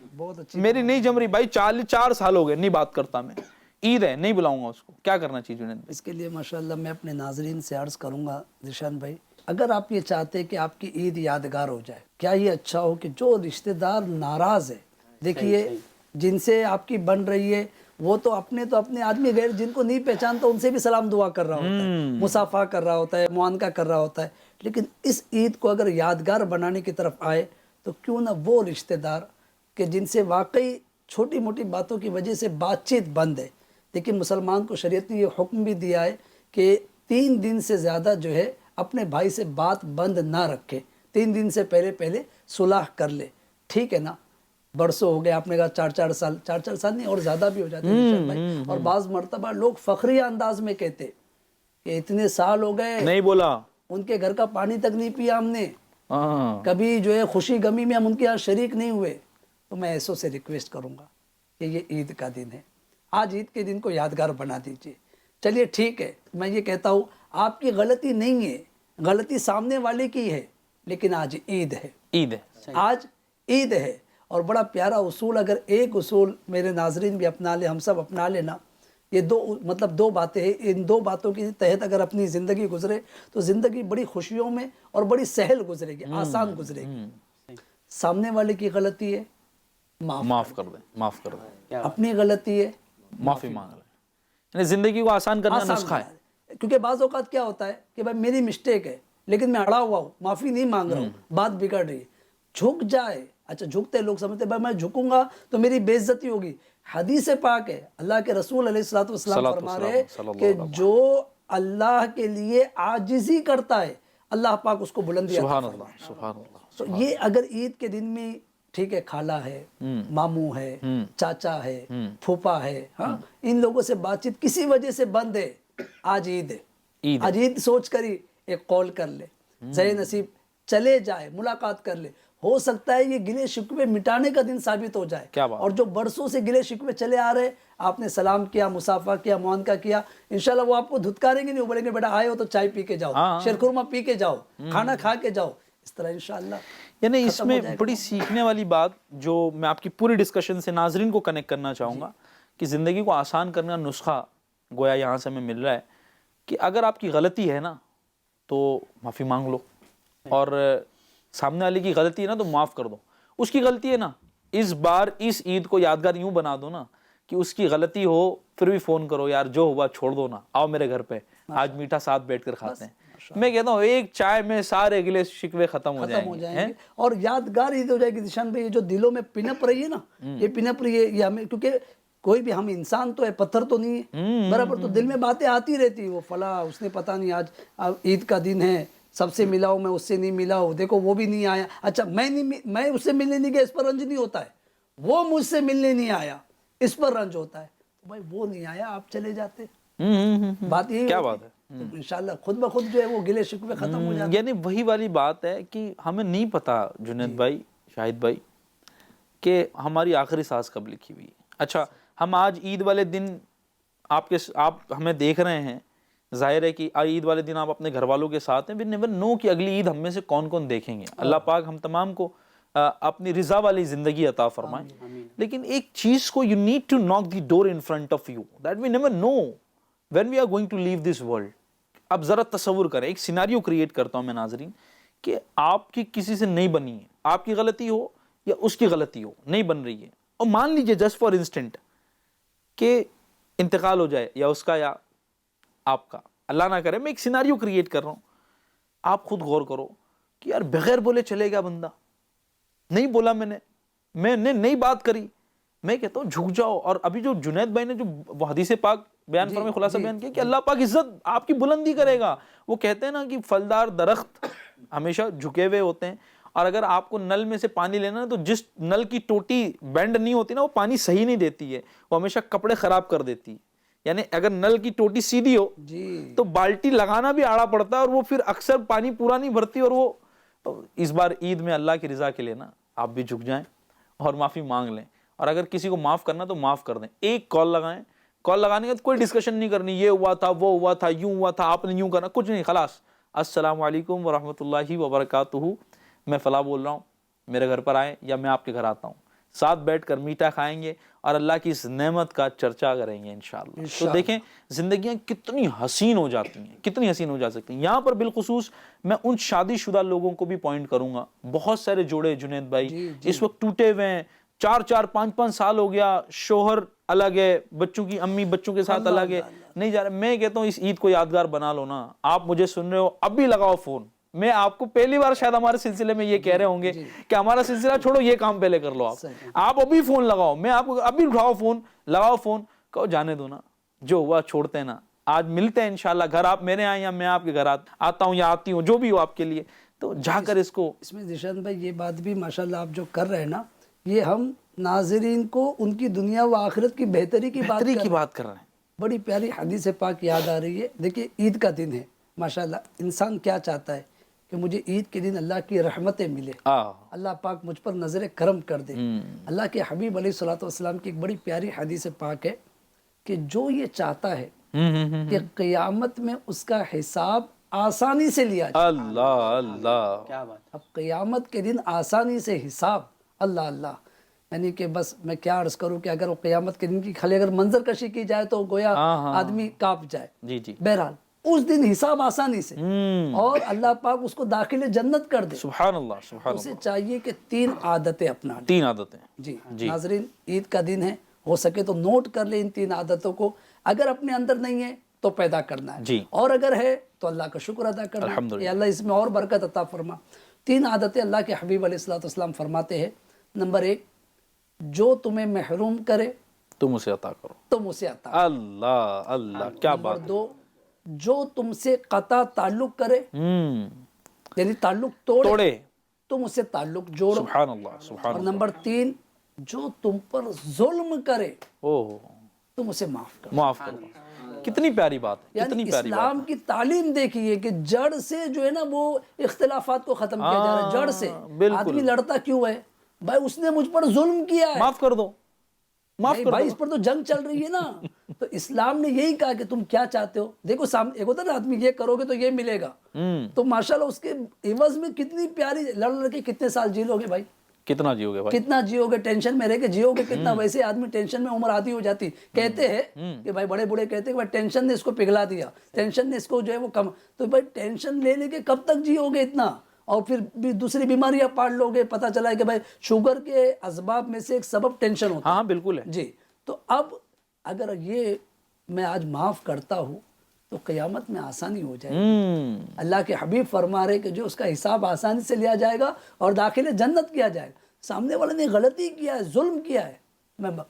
Speaker 2: میری نہیں جم رہی بھائی, 4 سال ہو گئے نہیں بات کرتا میں, عید ہے نہیں بلاؤں گا اس کو, کیا کرنا چاہیے جنید بھائی؟
Speaker 4: اس کے لیے ماشاءاللہ میں اپنے ناظرین سے عرض کروں گا ذیشان بھائی, اگر آپ یہ چاہتے ہیں کہ آپ کی عید یادگار ہو جائے, کیا یہ اچھا ہو کہ جو رشتہ دار ناراض ہے, دیکھیے جن سے آپ کی بن رہی ہے وہ تو اپنے آدمی, غیر جن کو نہیں پہچانتا ان سے بھی سلام دعا کر رہا ہوتا ہے, مصافحہ کر رہا ہوتا ہے, معانقہ کر رہا ہوتا ہے, لیکن اس عید کو اگر یادگار بنانے کی طرف آئے تو کیوں نہ وہ رشتہ دار کہ جن سے واقعی چھوٹی موٹی باتوں کی وجہ سے بات چیت بند ہے. لیکن مسلمان کو شریعت نے یہ حکم بھی دیا ہے کہ 3 دن سے زیادہ جو ہے اپنے بھائی سے بات بند نہ رکھے, 3 دن سے پہلے صلح کر لے. ٹھیک ہے نا, برسوں ہو گئے, آپ نے کہا 4 سال نہیں اور زیادہ بھی ہو جاتے ہیں بھائی. اور بعض مرتبہ لوگ فخریہ انداز میں کہتے کہ اتنے سال ہو گئے
Speaker 2: نہیں بولا,
Speaker 4: ان کے گھر کا پانی تک نہیں پیا ہم نے, کبھی جو ہے خوشی غمی میں ہم ان کے یہاں شریک نہیں ہوئے. تو میں ایسوں سے ریکویسٹ کروں گا کہ یہ عید کا دن ہے, آج عید کے دن کو یادگار بنا دیجئے. چلیے ٹھیک ہے, میں یہ کہتا ہوں آپ کی غلطی نہیں ہے, غلطی سامنے والے کی ہے, لیکن آج عید ہے,
Speaker 2: عید ہے,
Speaker 4: آج عید ہے. اور بڑا پیارا اصول, اگر ایک اصول میرے ناظرین بھی اپنا لے, ہم سب اپنا لینا, یہ دو باتیں ہیں, ان 2 باتوں کے تحت اگر اپنی زندگی گزرے تو زندگی بڑی خوشیوں میں اور بڑی سہل گزرے گی, آسان گزرے گی. سامنے والے کی غلطی ہے
Speaker 2: معاف کر دیں,
Speaker 4: اپنی غلطی ہے
Speaker 2: معافی مانگ لیں, یعنی زندگی کو آسان کرنا نسخہ ہے.
Speaker 4: کیونکہ بعض اوقات کیا ہوتا ہے کہ بھائی میری مسٹیک ہے لیکن میں اڑا ہوا ہوں, معافی نہیں مانگ رہا ہوں, بات بگڑ رہی ہے, جھک جائے. اچھا, جھکتے لوگ سمجھتے ہیں بھائی میں جھکوں گا تو میری بے عزتی ہوگی. حدیث پاک ہے, اللہ کے رسول علیہ الصلوۃ والسلام فرما رہے کہ جو اللہ کے لیے عاجزی کرتا ہے اللہ پاک اس کو بلندی عطا
Speaker 2: سبحان
Speaker 4: فرماتا ہے.
Speaker 2: اللہ, سبحان اللہ.
Speaker 4: تو یہ اگر عید کے دن میں ٹھیک ہے, خالہ ہے, ماموں ہے, چاچا ہے, پھوپا ہے, ہاں ان لوگوں سے بات چیت کسی وجہ سے بند ہے, آج عید ہے, آج عید سوچ کر ہی ایک کال کر لے, ذہن نصیب چلے جائے, ملاقات کر لے. ہو سکتا ہے یہ گلے شکوے مٹانے کا دن ثابت ہو جائے. اور جو برسوں سے گلے شکوے چلے آ رہے, آپ نے سلام کیا, مصافحہ کیا, معانقہ کیا, انشاءاللہ وہ آپ کو دھتکاریں گے نہیں, وہ بولیں گے بیٹا آئے ہو تو چائے پی کے جاؤ, شیرخرما پی کے جاؤ, کھانا کھا کے جاؤ. اس طرح انشاءاللہ
Speaker 2: یعنی اس میں بڑی سیکھنے والی بات جو میں آپ کی پوری ڈسکشن سے ناظرین کو کنیکٹ کرنا چاہوں گا کہ زندگی کو آسان کرنے کا نسخہ گویا یہاں سے ہمیں مل رہا ہے کہ اگر آپ کی غلطی ہے نا تو معافی مانگ لو، اور سامنے والے کی غلطی ہے نا تو معاف کر دو. اس کی غلطی ہے نا، اس بار اس عید کو یادگار یوں بنا دو نا کہ اس کی غلطی ہو پھر بھی فون کرو، یار جو ہوا چھوڑ دو نا، آؤ میرے گھر پہ آج میٹھا ساتھ بیٹھ کر کھاتے ہیں. میں کہتا ہوں ایک چائے میں سارے گلے شکوے ختم ہو جائیں گے
Speaker 4: اور یادگار عید ہو جائے گی. ذیشان بھائی، یہ جو دلوں میں پنپ رہی ہے نا، یہ پنپ رہی ہے یہ ہمیں، کیونکہ کوئی بھی ہم انسان تو ہے، پتھر تو نہیں ہے، برابر. تو دل میں باتیں آتی رہتی، وہ فلاں اس نے پتہ نہیں آج عید کا دن ہے، سب سے ملا ہوں میں، اس سے نہیں ملا ہوں، دیکھو وہ بھی نہیں آیا. اچھا میں اس سے ملنے نہیں گیا، اس پر رنج نہیں ہوتا ہے. وہ مجھ سے ملنے نہیں آیا، اس پر رنج ہوتا ہے. بھائی وہ نہیں آیا، آپ چلے جاتے. بات یہی
Speaker 2: کیا بات ہے.
Speaker 4: انشاءاللہ خود بخود جو ہے وہ گلے شکوے ختم ہو جاتے.
Speaker 2: یعنی وہی والی بات ہے کہ ہمیں نہیں پتا جنید بھائی، شاہد بھائی، کہ ہماری آخری سانس کب لکھی ہوئی ہے. اچھا ہم آج عید والے دن آپ ہمیں دیکھ رہے ہیں، ظاہر ہے کہ عید والے دن آپ اپنے گھر والوں کے ساتھ ہیں. وی نیور نو کہ اگلی عید ہم میں سے کون کون دیکھیں گے. اللہ پاک ہم تمام کو اپنی رضا والی زندگی عطا فرمائے. لیکن ایک چیز کو you need to knock the door in front of you, that we never know when we are going to leave this world. اب ذرا تصور کریں، ایک سیناریو کریٹ کرتا ہوں میں ناظرین، کہ آپ کی کسی سے نہیں بنی ہے، آپ کی غلطی ہو یا اس کی غلطی ہو، نہیں بن رہی ہے، اور مان لیجئے جسٹ فار انسٹنٹ کہ انتقال ہو جائے یا اس کا یا آپ کا، اللہ نہ کرے. میں ایک سیناریو کریٹ کر رہا ہوں. آپ خود غور کرو کہ یار بغیر بولے چلے گیا بندہ، نہیں بولا میں نے نہیں بات کری. میں کہتا ہوں جھک جاؤ. اور ابھی جو جنید بھائی نے جو وہ حدیث پاک بیان فرمائے، خلاصہ بیان کیا کہ اللہ پاک عزت آپ کی بلندی کرے گا. وہ کہتے ہیں نا کہ پھلدار درخت ہمیشہ جھکے ہوئے ہوتے ہیں، اور اگر آپ کو نل میں سے پانی لینا ہے تو جس نل کی ٹوٹی بینڈ نہیں ہوتی نا، وہ پانی صحیح نہیں دیتی ہے، وہ ہمیشہ کپڑے خراب کر دیتی ہے. یعنی اگر نل کی ٹوٹی سیدھی ہو تو بالٹی لگانا بھی آڑا پڑتا ہے، اور وہ پھر اکثر پانی پورا نہیں بھرتی. اور وہ اس بار عید میں اللہ کی رضا کے لیے نا آپ بھی جھک جائیں اور معافی مانگ لیں. اور اگر کسی کو معاف کرنا تو معاف کر دیں. ایک کال لگائیں، کال لگانے کے بعد کوئی ڈسکشن نہیں کرنی، یہ ہوا تھا، وہ ہوا تھا، یوں ہوا تھا، آپ نے یوں کرنا، کچھ نہیں. خلاص السلام علیکم ورحمۃ اللہ وبرکاتہ، میں فلاں بول رہا ہوں، میرے گھر پر آئیں یا میں آپ کے گھر آتا ہوں، ساتھ بیٹھ کر میٹھا کھائیں گے اور اللہ کی اس نعمت کا چرچا کریں گے انشاءاللہ. تو دیکھیں زندگیاں کتنی حسین ہو جاتی ہیں، کتنی حسین ہو جا سکتی ہیں. یہاں پر بالخصوص میں ان شادی شدہ لوگوں کو بھی پوائنٹ کروں گا. بہت سارے جوڑے جنید بھائی اس وقت ٹوٹے ہوئے ہیں، 4-4 5-5 سال ہو گیا، شوہر الگ ہے، بچوں کی امی بچوں کے ساتھ الگ ہے، نہیں جا رہے. میں کہتا ہوں اس عید کو یادگار بنا لو نا. آپ مجھے سن رہے ہو، اب بھی لگاؤ فون. میں آپ کو پہلی بار شاید ہمارے سلسلے میں یہ کہہ رہے ہوں گے کہ ہمارا سلسلہ چھوڑو، یہ کام پہلے کر لو. آپ ابھی فون لگاؤ، میں آپ کو ابھی اٹھاؤ فون، لگاؤ فون، کہو جانے دو نا، جو ہوا چھوڑتے ہیں نا، آج ملتے ہیں انشاءاللہ. گھر آپ میرے آئیں یا میں آپ کے گھر آتا ہوں یا آتی ہوں، جو بھی ہو آپ کے لیے. تو جا کر اس
Speaker 4: میں ذیشان بھائی یہ بات بھی ماشاءاللہ آپ جو کر رہے ہیں نا، یہ ہم ناظرین کو ان کی دنیا و آخرت کی بہتری کی
Speaker 2: بات کر رہے ہیں.
Speaker 4: بڑی پیاری حدیث پاک یاد آ رہی ہے. دیکھیے عید کا دن ہے ماشاءاللہ، انسان کیا چاہتا ہے کہ مجھے عید کے دن اللہ کی رحمتیں ملے، اللہ پاک مجھ پر نظر کرم کر دے. اللہ کے حبیب علیہ الصلوۃ والسلام کی ایک بڑی پیاری حدیث پاک ہے کہ جو یہ چاہتا ہے کہ قیامت میں اس کا حساب آسانی سے لیا جائے.
Speaker 2: اللہ اللہ،
Speaker 3: کیا بات.
Speaker 4: اب قیامت کے دن آسانی سے حساب، اللہ اللہ. یعنی کہ بس میں کیا عرض کروں کہ اگر وہ قیامت کے دن کی خالی اگر منظر کشی کی جائے تو گویا آدمی کانپ جائے.
Speaker 2: جی.
Speaker 4: بہرحال اس دن حساب آسانی سے، اور اللہ پاک اس کو داخل جنت کر دے.
Speaker 2: سبحان اللہ سبحان اللہ.
Speaker 4: اسے چاہیے کہ 3 عادتیں اپنا لیں.
Speaker 2: 3 عادتیں.
Speaker 4: جی ناظرین، عید کا دن ہے، ہو سکے تو نوٹ کر لیں ان 3 عادتوں کو. اگر اپنے اندر نہیں ہے تو پیدا کرنا ہے، اور اگر ہے تو اللہ کا شکر ادا کرنا ہے. اللہ اس میں اور برکت عطا فرما. 3 عادتیں اللہ کے حبیب علیہ الصلوۃ والسلام فرماتے ہیں. نمبر 1، جو تمہیں محروم کرے
Speaker 2: تم اسے عطا کرو،
Speaker 4: تم اسے عطا.
Speaker 2: اللہ اللہ، کیا بات.
Speaker 4: نمبر 2، جو تم سے قطع تعلق کرے، یعنی تعلق توڑے، تم اسے تعلق جوڑو.
Speaker 2: سبحان اللہ سبحان
Speaker 4: اور
Speaker 2: اللہ.
Speaker 4: نمبر 3، جو تم پر ظلم کرے تم اسے معاف کرو.
Speaker 2: کتنی پیاری بات ہے،
Speaker 4: یعنی اسلام کی تعلیم دیکھیے کہ جڑ سے جو ہے نا وہ اختلافات کو ختم کیا جا رہا ہے. جڑ سے آدمی لڑتا کیوں ہے؟ بھائی اس نے مجھ پر ظلم کیا ہے،
Speaker 2: معاف کر دو.
Speaker 4: بھائی اس پر تو جنگ چل رہی ہے نا. تو اسلام نے یہی کہا کہ تم کیا چاہتے ہو. دیکھو سامنے ایک ہوتا ہے نا آدمی، یہ کرو گے تو یہ ملے گا، تو ماشاءاللہ اس کے عوض میں کتنی پیاری لڑ کے کتنے سال جی لو گے بھائی.
Speaker 2: کتنا جیو گے بھائی؟
Speaker 4: کتنا جیو گے، ٹینشن میں رہ کے جیو گے کتنا. ویسے آدمی ٹینشن میں عمر آدھی ہو جاتی. کہتے ہیں کہ بھائی بڑے بوڑھے کہتے ہیں کہ بھائی ٹینشن نے اس کو پگھلا دیا، ٹینشن نے اس کو جو ہے وہ کم. تو بھائی ٹینشن لے لے کے کب تک جیو گے اتنا؟ اور پھر بھی دوسری بیماریاں پاڑ لو گے. پتہ چلا ہے کہ بھائی شوگر کے اسباب میں سے ایک سبب ٹینشن ہوتا ہے.
Speaker 2: ہاں بالکل ہے
Speaker 4: جی. تو اب اگر یہ میں آج معاف کرتا ہوں تو قیامت میں آسانی ہو جائے گی. اللہ کے حبیب فرما رہے کہ جو اس کا حساب آسانی سے لیا جائے گا اور داخل جنت کیا جائے گا. سامنے والے نے غلطی کیا ہے، ظلم کیا ہے، میں معاف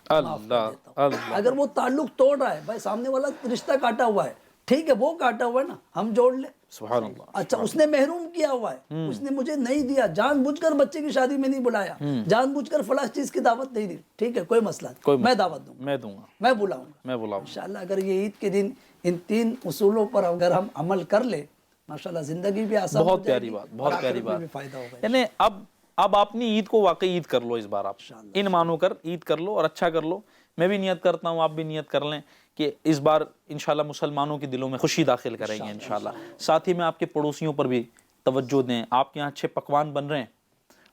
Speaker 4: کر دیتا ہوں.
Speaker 2: اللہ
Speaker 4: اگر وہ تعلق توڑ رہا ہے، بھائی سامنے والا رشتہ کاٹا ہوا ہے، ٹھیک ہے وہ کاٹا ہوا ہے نا، ہم جوڑ لیں.
Speaker 2: سبحان اللہ.
Speaker 4: اچھا اس نے محروم کیا ہوا ہے، اس نے مجھے نہیں دیا، جان بوجھ کر بچے کی شادی میں نہیں بلایا، جان بوجھ کر فلاں چیز کی دعوت نہیں دی، ٹھیک ہے کوئی مسئلہ نہیں، میں دعوت دوں گا،
Speaker 2: میں دوں گا،
Speaker 4: میں بلاؤں گا.
Speaker 2: میں بلاؤں گا.
Speaker 4: انشاءاللہ اگر یہ عید کے دن ان 3 اصولوں پر اگر ہم عمل کر لیں، ماشاءاللہ زندگی بھی آسان ہو
Speaker 2: بہت
Speaker 4: جائے
Speaker 2: پیاری
Speaker 4: گی
Speaker 2: بات، بہت
Speaker 4: اور
Speaker 2: پیاری
Speaker 4: آخرت میں
Speaker 2: بات.
Speaker 4: بھی فائدہ ہوگا.
Speaker 2: یعنی اب آپ نے عید کو واقعی عید کر لو اس بار. آپ ان مانو کر عید کر لو اور اچھا کر لو. میں بھی نیت کرتا ہوں، آپ بھی نیت کر لیں کہ اس بار انشاءاللہ مسلمانوں کے دلوں میں خوشی داخل کریں گے انشاءاللہ. ساتھ ہی میں آپ کے پڑوسیوں پر بھی توجہ دیں. آپ کے یہاں اچھے پکوان بن رہے ہیں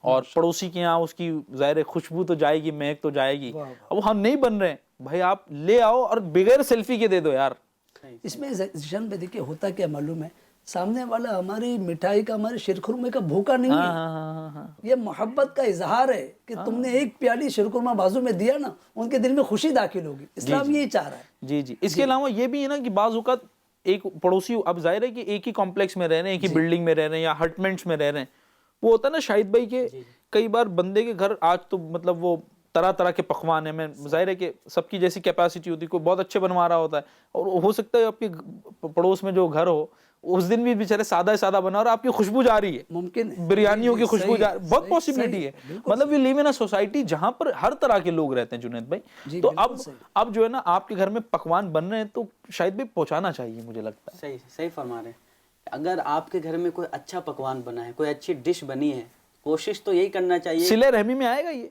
Speaker 2: اور پڑوسی کے یہاں اس کی ظاہر خوشبو تو جائے گی، مہک تو جائے گی. اب ہم نہیں بن رہے ہیں بھائی، آپ لے آؤ اور بغیر سیلفی کے دے دو یار.
Speaker 4: اس میں ذہن پہ دیکھیے ہوتا کیا معلوم ہے، سامنے والا ہماری مٹھائی کا، ہمارے شیرخرمے کا بھوکا نہیں ہے. یہ محبت کا اظہار ہے کہ تم نے ایک پیالی شیرخرما بازو میں دیا نا، ان کے دل میں خوشی داخل ہوگی. اسلام یہی چاہ رہا ہے.
Speaker 2: جی جی. اس کے علاوہ یہ بھی ہے نا کہ بعض اوقات ایک پڑوسی، اب ظاہر ہے کہ ایک ہی کمپلیکس میں رہ رہے ہیں، ایک ہی بلڈنگ میں رہ رہے ہیں یا ہٹمنٹس میں رہ رہے ہیں. وہ ہوتا ہے نا شاہد بھائی کہ کئی بار بندے کے گھر آج تو مطلب وہ طرح طرح کے پکوان ہیں. میں ظاہر ہے کہ سب کی جیسی کیپیسٹی ہوتی ہے، کوئی بہت اچھے بنوا رہا ہوتا ہے اور ہو سکتا ہے آپ کے پڑوس میں جو گھر ہو اس دن بھی بیچارے سادہ سادہ بنا اور آپ کی خوشبو جا رہی ہے،
Speaker 4: ممکن ہے
Speaker 2: بریانیوں کی خوشبو جا رہی ہے. بہت پاسبلٹی ہے. مطلب وی لیو ان اے سوسائٹی جہاں پر ہر طرح کے لوگ رہتے ہیں جنید بھائی. تو اب جو ہے نا آپ کے گھر میں پکوان بن رہے ہیں تو شاید بھی پہنچانا چاہیے، مجھے لگتا ہے.
Speaker 3: صحیح فرما رہے ہیں. اگر آپ کے گھر میں کوئی اچھا پکوان بنا ہے، کوئی اچھی ڈش بنی ہے، کوشش تو یہی کرنا چاہیے.
Speaker 2: صلہ رحمی میں آئے گا، یہ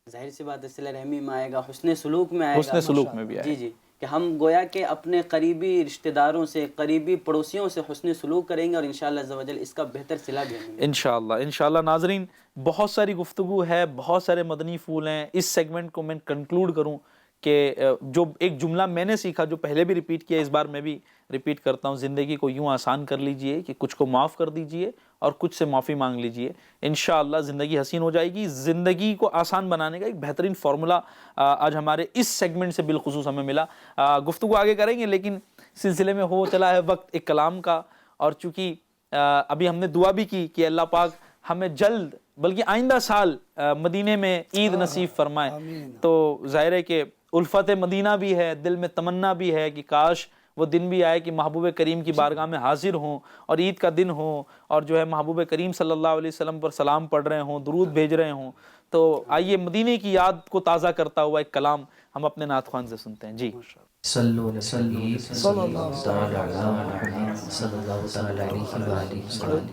Speaker 3: ظاہر سی بات ہے، صلہ رحمی میں آئے گا، حسن سلوک میں آئے گا.
Speaker 2: حسن سلوک میں بھی آئے گا.
Speaker 3: جی جی. کہ ہم گویا کہ اپنے قریبی رشتہ داروں سے، قریبی پڑوسیوں سے حسن سلوک کریں گے اور انشاءاللہ عز و جل اس کا بہتر صلہ بھی ہمیں.
Speaker 2: انشاءاللہ. ناظرین بہت ساری گفتگو ہے، بہت سارے مدنی پھول ہیں. اس سیگمنٹ کو میں کنکلوڈ کروں کہ جو ایک جملہ میں نے سیکھا، جو پہلے بھی ریپیٹ کیا، اس بار میں بھی ریپیٹ کرتا ہوں. زندگی کو یوں آسان کر لیجئے کہ کچھ کو معاف کر دیجئے اور کچھ سے معافی مانگ لیجئے. انشاءاللہ زندگی حسین ہو جائے گی. زندگی کو آسان بنانے کا ایک بہترین فارمولا آج ہمارے اس سیگمنٹ سے بالخصوص ہمیں ملا. گفتگو آگے کریں گے لیکن سلسلے میں ہو چلا ہے وقت ایک کلام کا. اور چونکہ ابھی ہم نے دعا بھی کی کہ اللہ پاک ہمیں جلد بلکہ آئندہ سال مدینے میں عید نصیب فرمائے. تو ظاہر ہے کہ الفت مدینہ بھی ہے، دل میں تمنا بھی ہے کہ کاش وہ دن بھی آئے کہ محبوب کریم کی بارگاہ میں حاضر ہوں اور عید کا دن ہو اور جو ہے محبوب کریم صلی اللہ علیہ وسلم پر سلام پڑھ رہے ہوں، درود بھیج رہے ہوں. تو آئیے مدینے کی یاد کو تازہ کرتا ہوا ایک کلام ہم اپنے نعت خوان سے سنتے ہیں. جی
Speaker 1: صلو صلی اللہ تعالی علی محمد صلی اللہ تعالی علیہ وآلہ وسلم.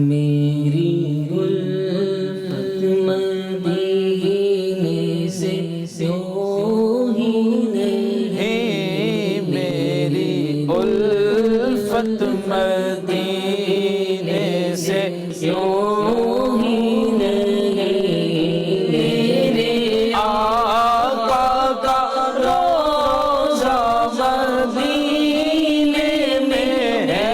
Speaker 1: میری الفت مدینے سے یوں ہی نہیں، میری الفت مدینے سے یوں ہی نہیں، میرے آقا کا روضہ مدینے میں ہے،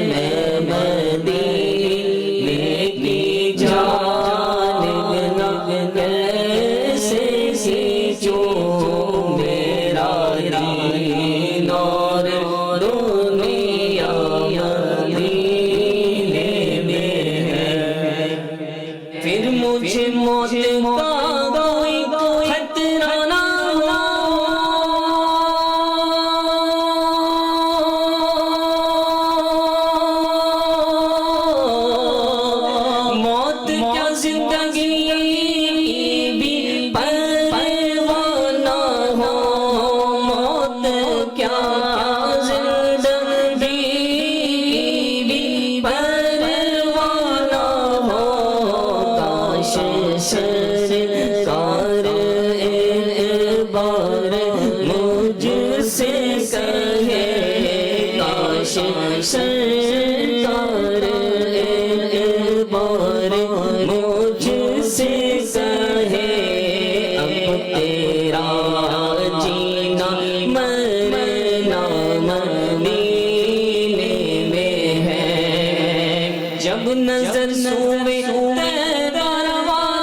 Speaker 1: میں مدینے کی جانب کیسے سینچوں، میرا دین اور دنیا مدینے میں ہے. پھر مجھے موت کا کوئی خطرہ نہ ہو، موت کیا زندگی بھی پرواہ نہ ہو، موت کیا زندگی بھی پرواہ نہ ہو. کاش سرکار ایک بار مجھ سے کہے، کاش سرکار ایک بار مجھ جب نظر سوئے تیرا روانہ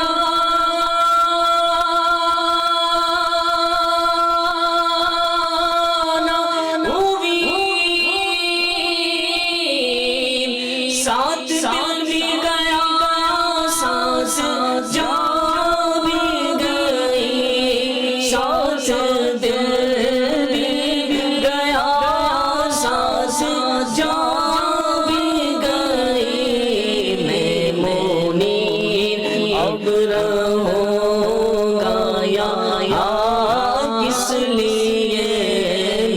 Speaker 1: ہوئی ساتھ دل بھی گیا سانس جا بھی گئی سانس دل بھی گیا سانس جا بھی گئی میں منیر اب رہوں گا یہاں کس لیے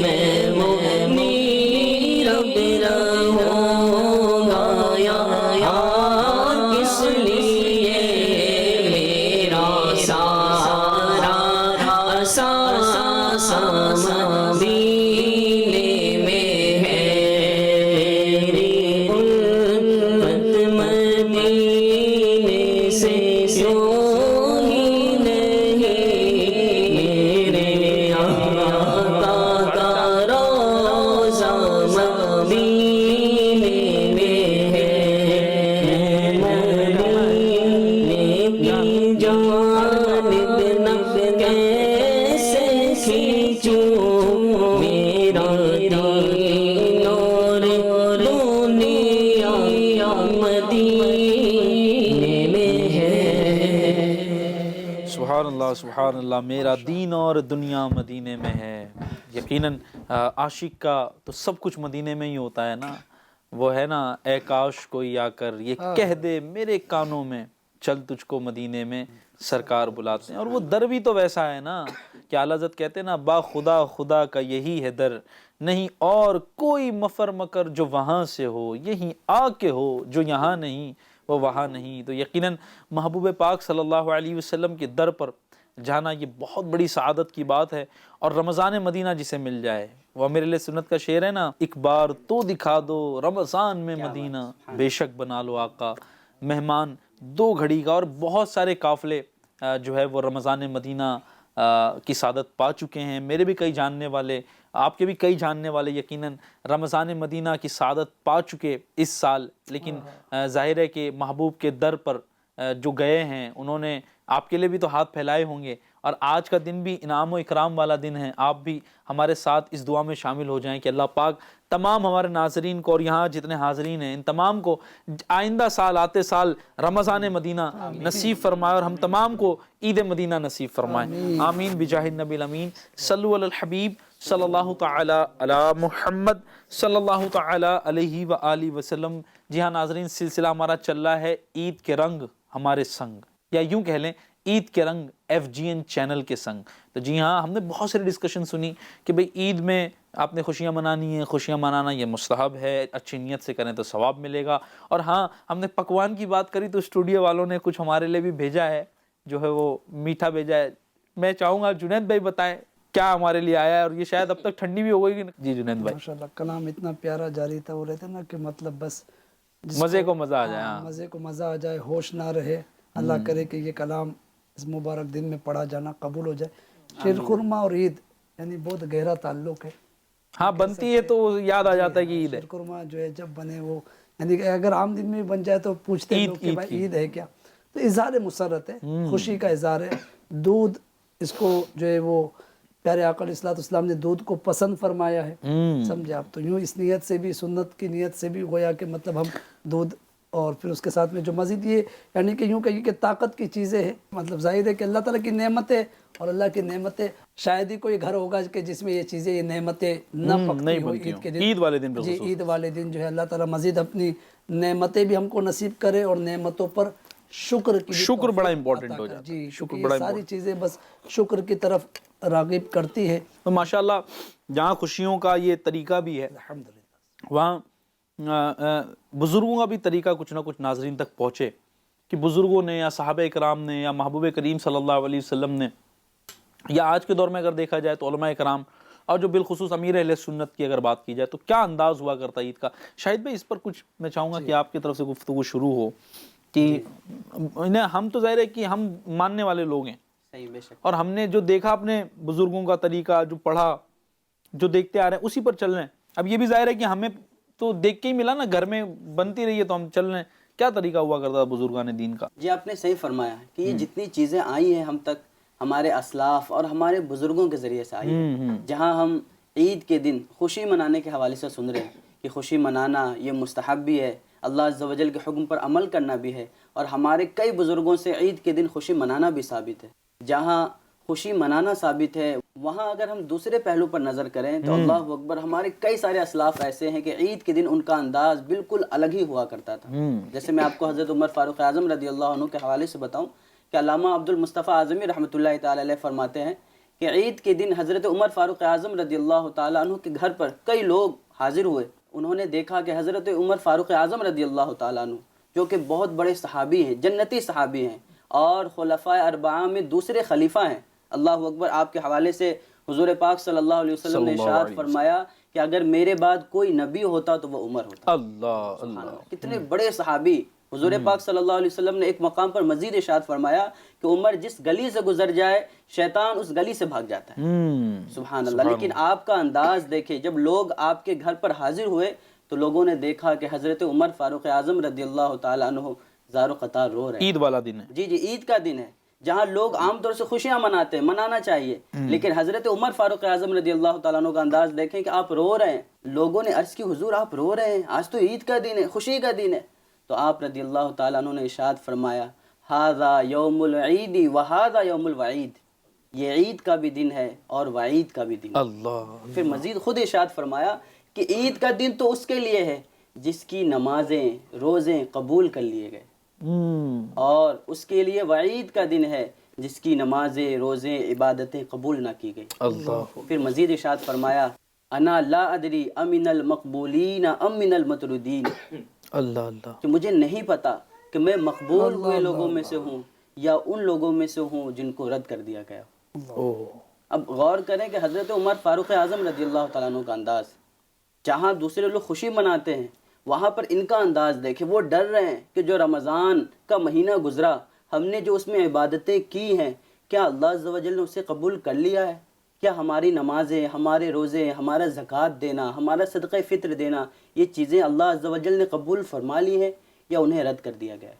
Speaker 1: میں منیر اب رہوں گا یہاں کس لیے میرا سارا مدینے میں ہے میری الفت مدینے سے سوئی نہیں میرے آقا کا روضہ مدینے میں ہے مدینے کی جانب نہ کیسے کھینچوں میرا دین اور دنیا مدینے میں ہے
Speaker 2: سبحان اللہ سبحان اللہ، میرا دین اور دنیا مدینے میں ہے۔ یقیناً عاشق کا تو سب کچھ مدینے میں ہی ہوتا ہے نا، وہ ہے نا اے کاش کوئی آ کر یہ کہہ دے میرے کانوں میں چل تجھ کو مدینے میں سرکار بلاتے ہیں۔ اور وہ در بھی تو ویسا ہے نا کہ اعلیٰ حضرت کہتے ہیں نا با خدا خدا کا یہی ہے در، نہیں اور کوئی مفر مکر جو وہاں سے ہو، یہی آ کے ہو جو یہاں نہیں وہ وہاں نہیں۔ تو یقیناً محبوب پاک صلی اللہ علیہ وسلم کے در پر جانا یہ بہت بڑی سعادت کی بات ہے، اور رمضان مدینہ جسے مل جائے، وہ میرے لیے سنت کا شعر ہے نا، ایک بار تو دکھا دو رمضان میں مدینہ، بے شک بنا لو آقا مہمان دو گھڑی کا۔ اور بہت سارے قافلے جو ہے وہ رمضان مدینہ کی سعادت پا چکے ہیں، میرے بھی کئی جاننے والے، آپ کے بھی کئی جاننے والے یقیناً رمضان مدینہ کی سعادت پا چکے اس سال، لیکن ظاہر ہے کہ محبوب کے در پر جو گئے ہیں انہوں نے آپ کے لیے بھی تو ہاتھ پھیلائے ہوں گے، اور آج کا دن بھی انعام و اکرام والا دن ہے۔ آپ بھی ہمارے ساتھ اس دعا میں شامل ہو جائیں کہ اللہ پاک تمام ہمارے ناظرین کو اور یہاں جتنے حاضرین ہیں ان تمام کو آئندہ سال آتے سال رمضان مدینہ نصیب فرمائے، اور ہم تمام کو عید مدینہ نصیب فرمائے، آمین بجاہ النبی الامین۔ صلو علی الحبیب صلی اللہ تعالی علی محمد صلی اللہ تعالی علیہ وآلہ وسلم۔ جی ہاں ناظرین، سلسلہ ہمارا چل رہا ہے عید کے رنگ ہمارے سنگ، یا یوں کہہ لیں عید کے رنگ FGN چینل کے سنگ۔ تو جی ہاں، ہم نے بہت ساری ڈسکشن سنی کہ بھئی عید میں آپ نے خوشیاں منانی ہیں، خوشیاں منانا یہ مستحب ہے، اچھی نیت سے کریں تو ثواب ملے گا۔ اور ہاں، ہم نے پکوان کی بات کری تو اسٹوڈیو والوں نے کچھ ہمارے لیے بھی بھیجا ہے، جو ہے وہ میٹھا بھیجا ہے۔ میں چاہوں گا جنید بھائی بتائیں کیا ہمارے لیے آیا ہے، اور یہ شاید اب تک ٹھنڈی بھی ہو گئی۔ جی جنید بھائی،
Speaker 4: ماشاءاللہ کلام اتنا پیارا جاری تھا، وہ رہتے نا کہ مطلب بس
Speaker 2: مزے کو مزہ آ جائے۔
Speaker 4: مزے کو مزہ آ جائے، ہوش نہ رہے۔ اللہ کرے کہ یہ کلام اس مبارک دن میں پڑھا جانا قبول ہو جائے۔ شیرخرما اور عید یعنی بہت گہرا تعلق ہے۔
Speaker 2: ہاں، بنتی ہے تو یاد آ جاتا ہے کہ عید ہے۔
Speaker 4: شیرخرما جو ہے جب بنے وہ یعنی کہ اگر عام دن میں بن جائے تو پوچھتے ہیں لوگ کہ بھائی عید ہے کیا، تو اظہار مسرت ہے، خوشی کا اظہار ہے۔ دودھ اس کو جو ہے وہ پیارے آقا علیہ الصلوۃ والسلام نے دودھ کو پسند فرمایا ہے، سمجھے آپ۔ تو یوں اس نیت سے بھی، سنت کی نیت سے بھی گویا کہ مطلب ہم دودھ، اور پھر اس کے ساتھ میں جو مزید یہ یعنی کہ یوں کہیے کہ طاقت کی چیزیں ہیں، مطلب ظاہر ہے کہ اللہ تعالیٰ کی نعمتیں، اور اللہ کی نعمتیں شاید ہی کوئی گھر ہوگا کہ جس میں یہ چیزیں، یہ نعمتیں نہ پکتی ہو عید کے دن،
Speaker 2: عید والے دن۔
Speaker 4: جی عید والے دن جو ہے اللہ تعالیٰ مزید اپنی نعمتیں بھی ہم کو نصیب کرے، اور نعمتوں پر شکر کی،
Speaker 2: شکر بڑا امپورٹنٹ ہو جاتا ہے۔
Speaker 4: جی شکر، یہ ساری چیزیں بس شکر کی طرف راغب کرتی ہے۔
Speaker 2: تو ماشاءاللہ جہاں خوشیوں کا یہ طریقہ بھی ہے،
Speaker 4: الحمدللہ
Speaker 2: وہاں بزرگوں کا بھی طریقہ کچھ نہ کچھ ناظرین تک پہنچے، کہ بزرگوں نے یا صحابہ کرام نے یا محبوب کریم صلی اللہ علیہ وسلم نے، یا آج کے دور میں اگر دیکھا جائے تو علماء کرام، اور جو بالخصوص امیر اہل سنت کی اگر بات کی جائے تو کیا انداز ہوا کرتا عید کا۔ شاہد بھائی اس پر کچھ میں چاہوں گا کہ آپ کی طرف سے گفتگو شروع ہو، کہ ہم تو ظاہر ہے کہ ہم ماننے والے لوگ ہیں، اور ہم نے جو دیکھا اپنے بزرگوں کا طریقہ، جو پڑھا، جو دیکھتے آ رہے ہیں اسی پر چل رہے ہیں۔ اب یہ بھی ظاہر ہے کہ ہمیں تو دیکھ کے ہی ملا نا, گھر میں بنتی رہی ہے تو ہم چل رہے ہیں. کیا طریقہ ہوا کرتا تھا بزرگان دین کا؟
Speaker 3: جی آپ نے صحیح فرمایا کہ یہ جتنی چیزیں آئی ہیں ہم تک ہمارے اسلاف اور ہمارے بزرگوں کے ذریعے سے آئی ہیں. جہاں ہم عید کے دن خوشی منانے کے حوالے سے سن رہے ہیں کہ خوشی منانا یہ مستحب بھی ہے, اللہ عز و جل کے حکم پر عمل کرنا بھی ہے, اور ہمارے کئی بزرگوں سے عید کے دن خوشی منانا بھی ثابت ہے. جہاں خوشی منانا ثابت ہے وہاں اگر ہم دوسرے پہلو پر نظر کریں تو اللہ اکبر, ہمارے کئی سارے اسلاف ایسے ہیں کہ عید کے دن ان کا انداز بالکل الگ ہی ہوا کرتا تھا. جیسے میں آپ کو حضرت عمر فاروق اعظم رضی اللہ عنہ کے حوالے سے بتاؤں کہ علامہ عبد المصطفیٰ اعظمی رحمۃ اللہ تعالی علیہ فرماتے ہیں کہ عید کے دن حضرت عمر فاروق اعظم رضی اللہ تعالی عنہ کے گھر پر کئی لوگ حاضر ہوئے. انہوں نے دیکھا کہ حضرت عمر فاروق اعظم رضی اللہ تعالی عنہ جو کہ بہت بڑے صحابی ہیں, جنتی صحابی ہیں, اور خلفائے اربعہ میں دوسرے خلیفہ ہیں. اللہ اکبر, آپ کے حوالے سے حضور پاک صلی اللہ علیہ وسلم نے ارشاد فرمایا کہ اگر میرے بعد کوئی نبی ہوتا تو وہ عمر ہوتا.
Speaker 2: اللہ اللہ,
Speaker 3: کتنے بڑے صحابی. حضور پاک صلی اللہ علیہ وسلم نے ایک مقام پر مزید ارشاد فرمایا کہ عمر جس گلی سے گزر جائے شیطان اس گلی سے بھاگ جاتا ہے. سبحان اللہ. لیکن آپ کا انداز دیکھیں, جب لوگ آپ کے گھر پر حاضر ہوئے تو لوگوں نے دیکھا کہ حضرت عمر فاروق اعظم رضی اللہ تعالیٰ عنہ زار و قطار رو رہے ہیں.
Speaker 2: عید والا دن ہے.
Speaker 3: جی جی, عید کا دن ہے جہاں لوگ عام طور سے خوشیاں مناتے ہیں, منانا چاہیے, لیکن حضرت عمر فاروق اعظم رضی اللہ تعالیٰ عنہ کا انداز دیکھیں کہ آپ رو رہے ہیں. لوگوں نے عرض کی حضور آپ رو رہے ہیں, آج تو عید کا دن ہے, خوشی کا دن ہے. تو آپ رضی اللہ تعالیٰ عنہ نے ارشاد فرمایا ھذا یوم العید وھذا یوم الوعید, یہ عید کا بھی دن ہے اور وعید کا بھی دن ہے.
Speaker 2: اللہ.
Speaker 3: پھر مزید خود ارشاد فرمایا کہ عید کا دن تو اس کے لیے ہے جس کی نمازیں روزیں قبول کر لیے گئے, اور اس کے لیے وعید کا دن ہے جس کی نمازیں روزیں عبادتیں قبول نہ کی گئی.
Speaker 2: اللہ.
Speaker 3: پھر مزید ارشاد فرمایا انا لا ادری امن المقبولین ام من المطرودین,
Speaker 2: اللہ اللہ,
Speaker 3: کہ مجھے نہیں پتا کہ میں مقبول ہوئے لوگوں میں سے ہوں یا ان لوگوں میں سے ہوں جن کو رد کر دیا گیا. اب غور کریں کہ حضرت عمر فاروق اعظم رضی اللہ تعالیٰ عنہ کا انداز, جہاں دوسرے لوگ خوشی مناتے ہیں وہاں پر ان کا انداز دیکھیں. وہ ڈر رہے ہیں کہ جو رمضان کا مہینہ گزرا, ہم نے جو اس میں عبادتیں کی ہیں, کیا اللہ عز و جل نے اسے قبول کر لیا ہے؟ کیا ہماری نمازیں, ہمارے روزے, ہمارا زکوٰۃ دینا, ہمارا صدقہ فطر دینا, یہ چیزیں اللہ عز و جل نے قبول فرما لی ہیں یا انہیں رد کر دیا گیا ہے؟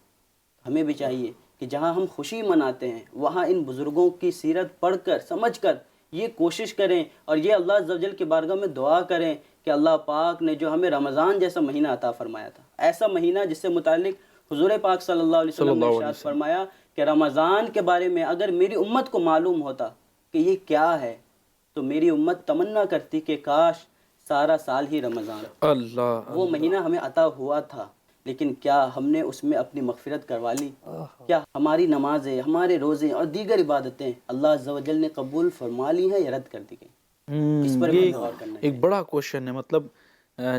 Speaker 3: ہمیں بھی چاہیے کہ جہاں ہم خوشی مناتے ہیں وہاں ان بزرگوں کی سیرت پڑھ کر سمجھ کر یہ کوشش کریں, اور یہ اللہ عز و جل کی بارگاہ میں دعا کریں کہ اللہ پاک نے جو ہمیں رمضان جیسا مہینہ عطا فرمایا تھا, ایسا مہینہ جس سے متعلق حضور پاک صلی اللہ علیہ وسلم نے ارشاد فرمایا کہ رمضان کے بارے میں اگر میری امت کو معلوم ہوتا کہ یہ کیا ہے تو میری امت تمنا کرتی کہ کاش سارا سال ہی رمضان.
Speaker 2: اللہ.
Speaker 3: وہ مہینہ ہمیں عطا ہوا تھا, لیکن کیا ہم نے اس میں اپنی مغفرت کروا لی؟ کیا ہماری نمازیں, ہمارے روزے اور دیگر عبادتیں اللہ عز و جل نے قبول فرما لی ہیں یا رد کر دی گئی؟ اس پر بھی غور کرنا ہے.
Speaker 2: ایک بڑا کوشچن ہے. مطلب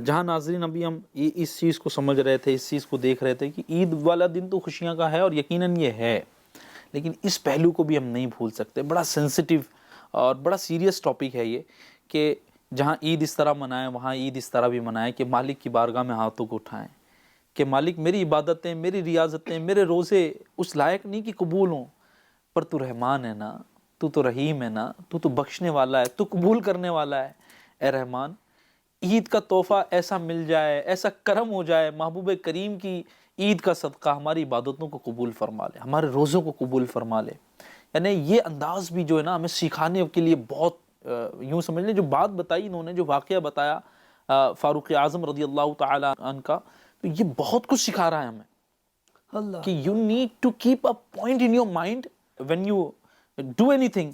Speaker 2: جہاں ناظرین ابھی ہم اس چیز کو سمجھ رہے تھے, اس چیز کو دیکھ رہے تھے کہ عید والا دن تو خوشیاں کا ہے اور یقیناً یہ ہے, لیکن اس پہلو کو بھی ہم نہیں بھول سکتے. بڑا سینسٹیو اور بڑا سیریس ٹاپک ہے یہ کہ جہاں عید اس طرح منائیں وہاں عید اس طرح بھی منائیں کہ مالک کی بارگاہ میں ہاتھوں کو اٹھائیں کہ مالک میری عبادتیں, میری ریاضتیں, میرے روزے اس لائق نہیں کہ قبول ہوں, پر تو رحمان ہے نا, تو رحیم ہے نا, تو بخشنے والا ہے, تو قبول کرنے والا ہے. اے رحمان, عید کا تحفہ ایسا مل جائے, ایسا کرم ہو جائے, محبوب کریم کی عید کا صدقہ ہماری عبادتوں کو قبول فرما لے, ہمارے روزوں کو قبول فرما لے. یعنی یہ انداز بھی جو ہے نا ہمیں سکھانے کے لیے بہت, یوں سمجھ لیں جو بات بتائی انہوں نے, جو واقعہ بتایا فاروق اعظم رضی اللہ تعالی عنہ کا, تو یہ بہت کچھ سکھا رہا ہے ہمیں
Speaker 4: اللہ
Speaker 2: کہ you need to keep a point in your mind when you do anything,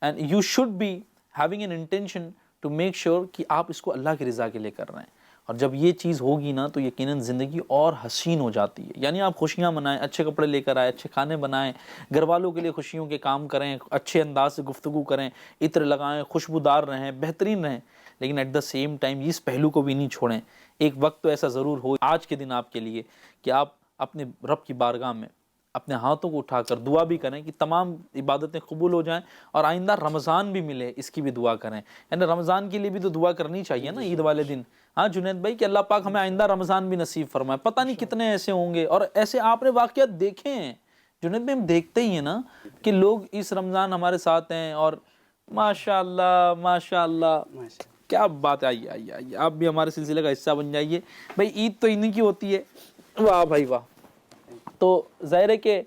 Speaker 2: and you should be having an intention to make sure کہ آپ اس کو اللہ کی رضا کے لیے کر رہے ہیں. اور جب یہ چیز ہوگی نا تو یقیناً زندگی اور حسین ہو جاتی ہے. یعنی آپ خوشیاں منائیں, اچھے کپڑے لے کر آئے, اچھے کھانے بنائیں, گھر والوں کے لیے خوشیوں کے کام کریں, اچھے انداز سے گفتگو کریں, عطر لگائیں, خوشبودار رہیں, بہترین رہیں, لیکن ایٹ دا سیم ٹائم اس پہلو کو بھی نہیں چھوڑیں. ایک وقت تو ایسا ضرور ہو آج کے دن آپ کے لیے کہ آپ اپنے رب کی بارگاہ میں اپنے ہاتھوں کو اٹھا کر دعا بھی کریں کہ تمام عبادتیں قبول ہو جائیں اور آئندہ رمضان بھی ملے, اس کی بھی دعا کریں. یعنی رمضان کے لیے بھی تو دعا کرنی چاہیے نا عید والے دن. ہاں جنید بھائی, کہ اللہ پاک ہمیں آئندہ رمضان بھی نصیب فرمائے. پتہ نہیں کتنے ایسے ہوں گے, اور ایسے آپ نے واقعات دیکھے ہیں جنید بھائی, ہم دیکھتے ہی ہیں نا کہ لوگ اس رمضان ہمارے ساتھ ہیں اور ماشاء اللہ کیا بات ہے. آئیے آئیے آئیے, آپ بھی ہمارے سلسلے کا حصہ بن جائیے. بھائی عید تو انہی کی ہوتی ہے. واہ بھائی واہ. تو ظاہر ہے کہ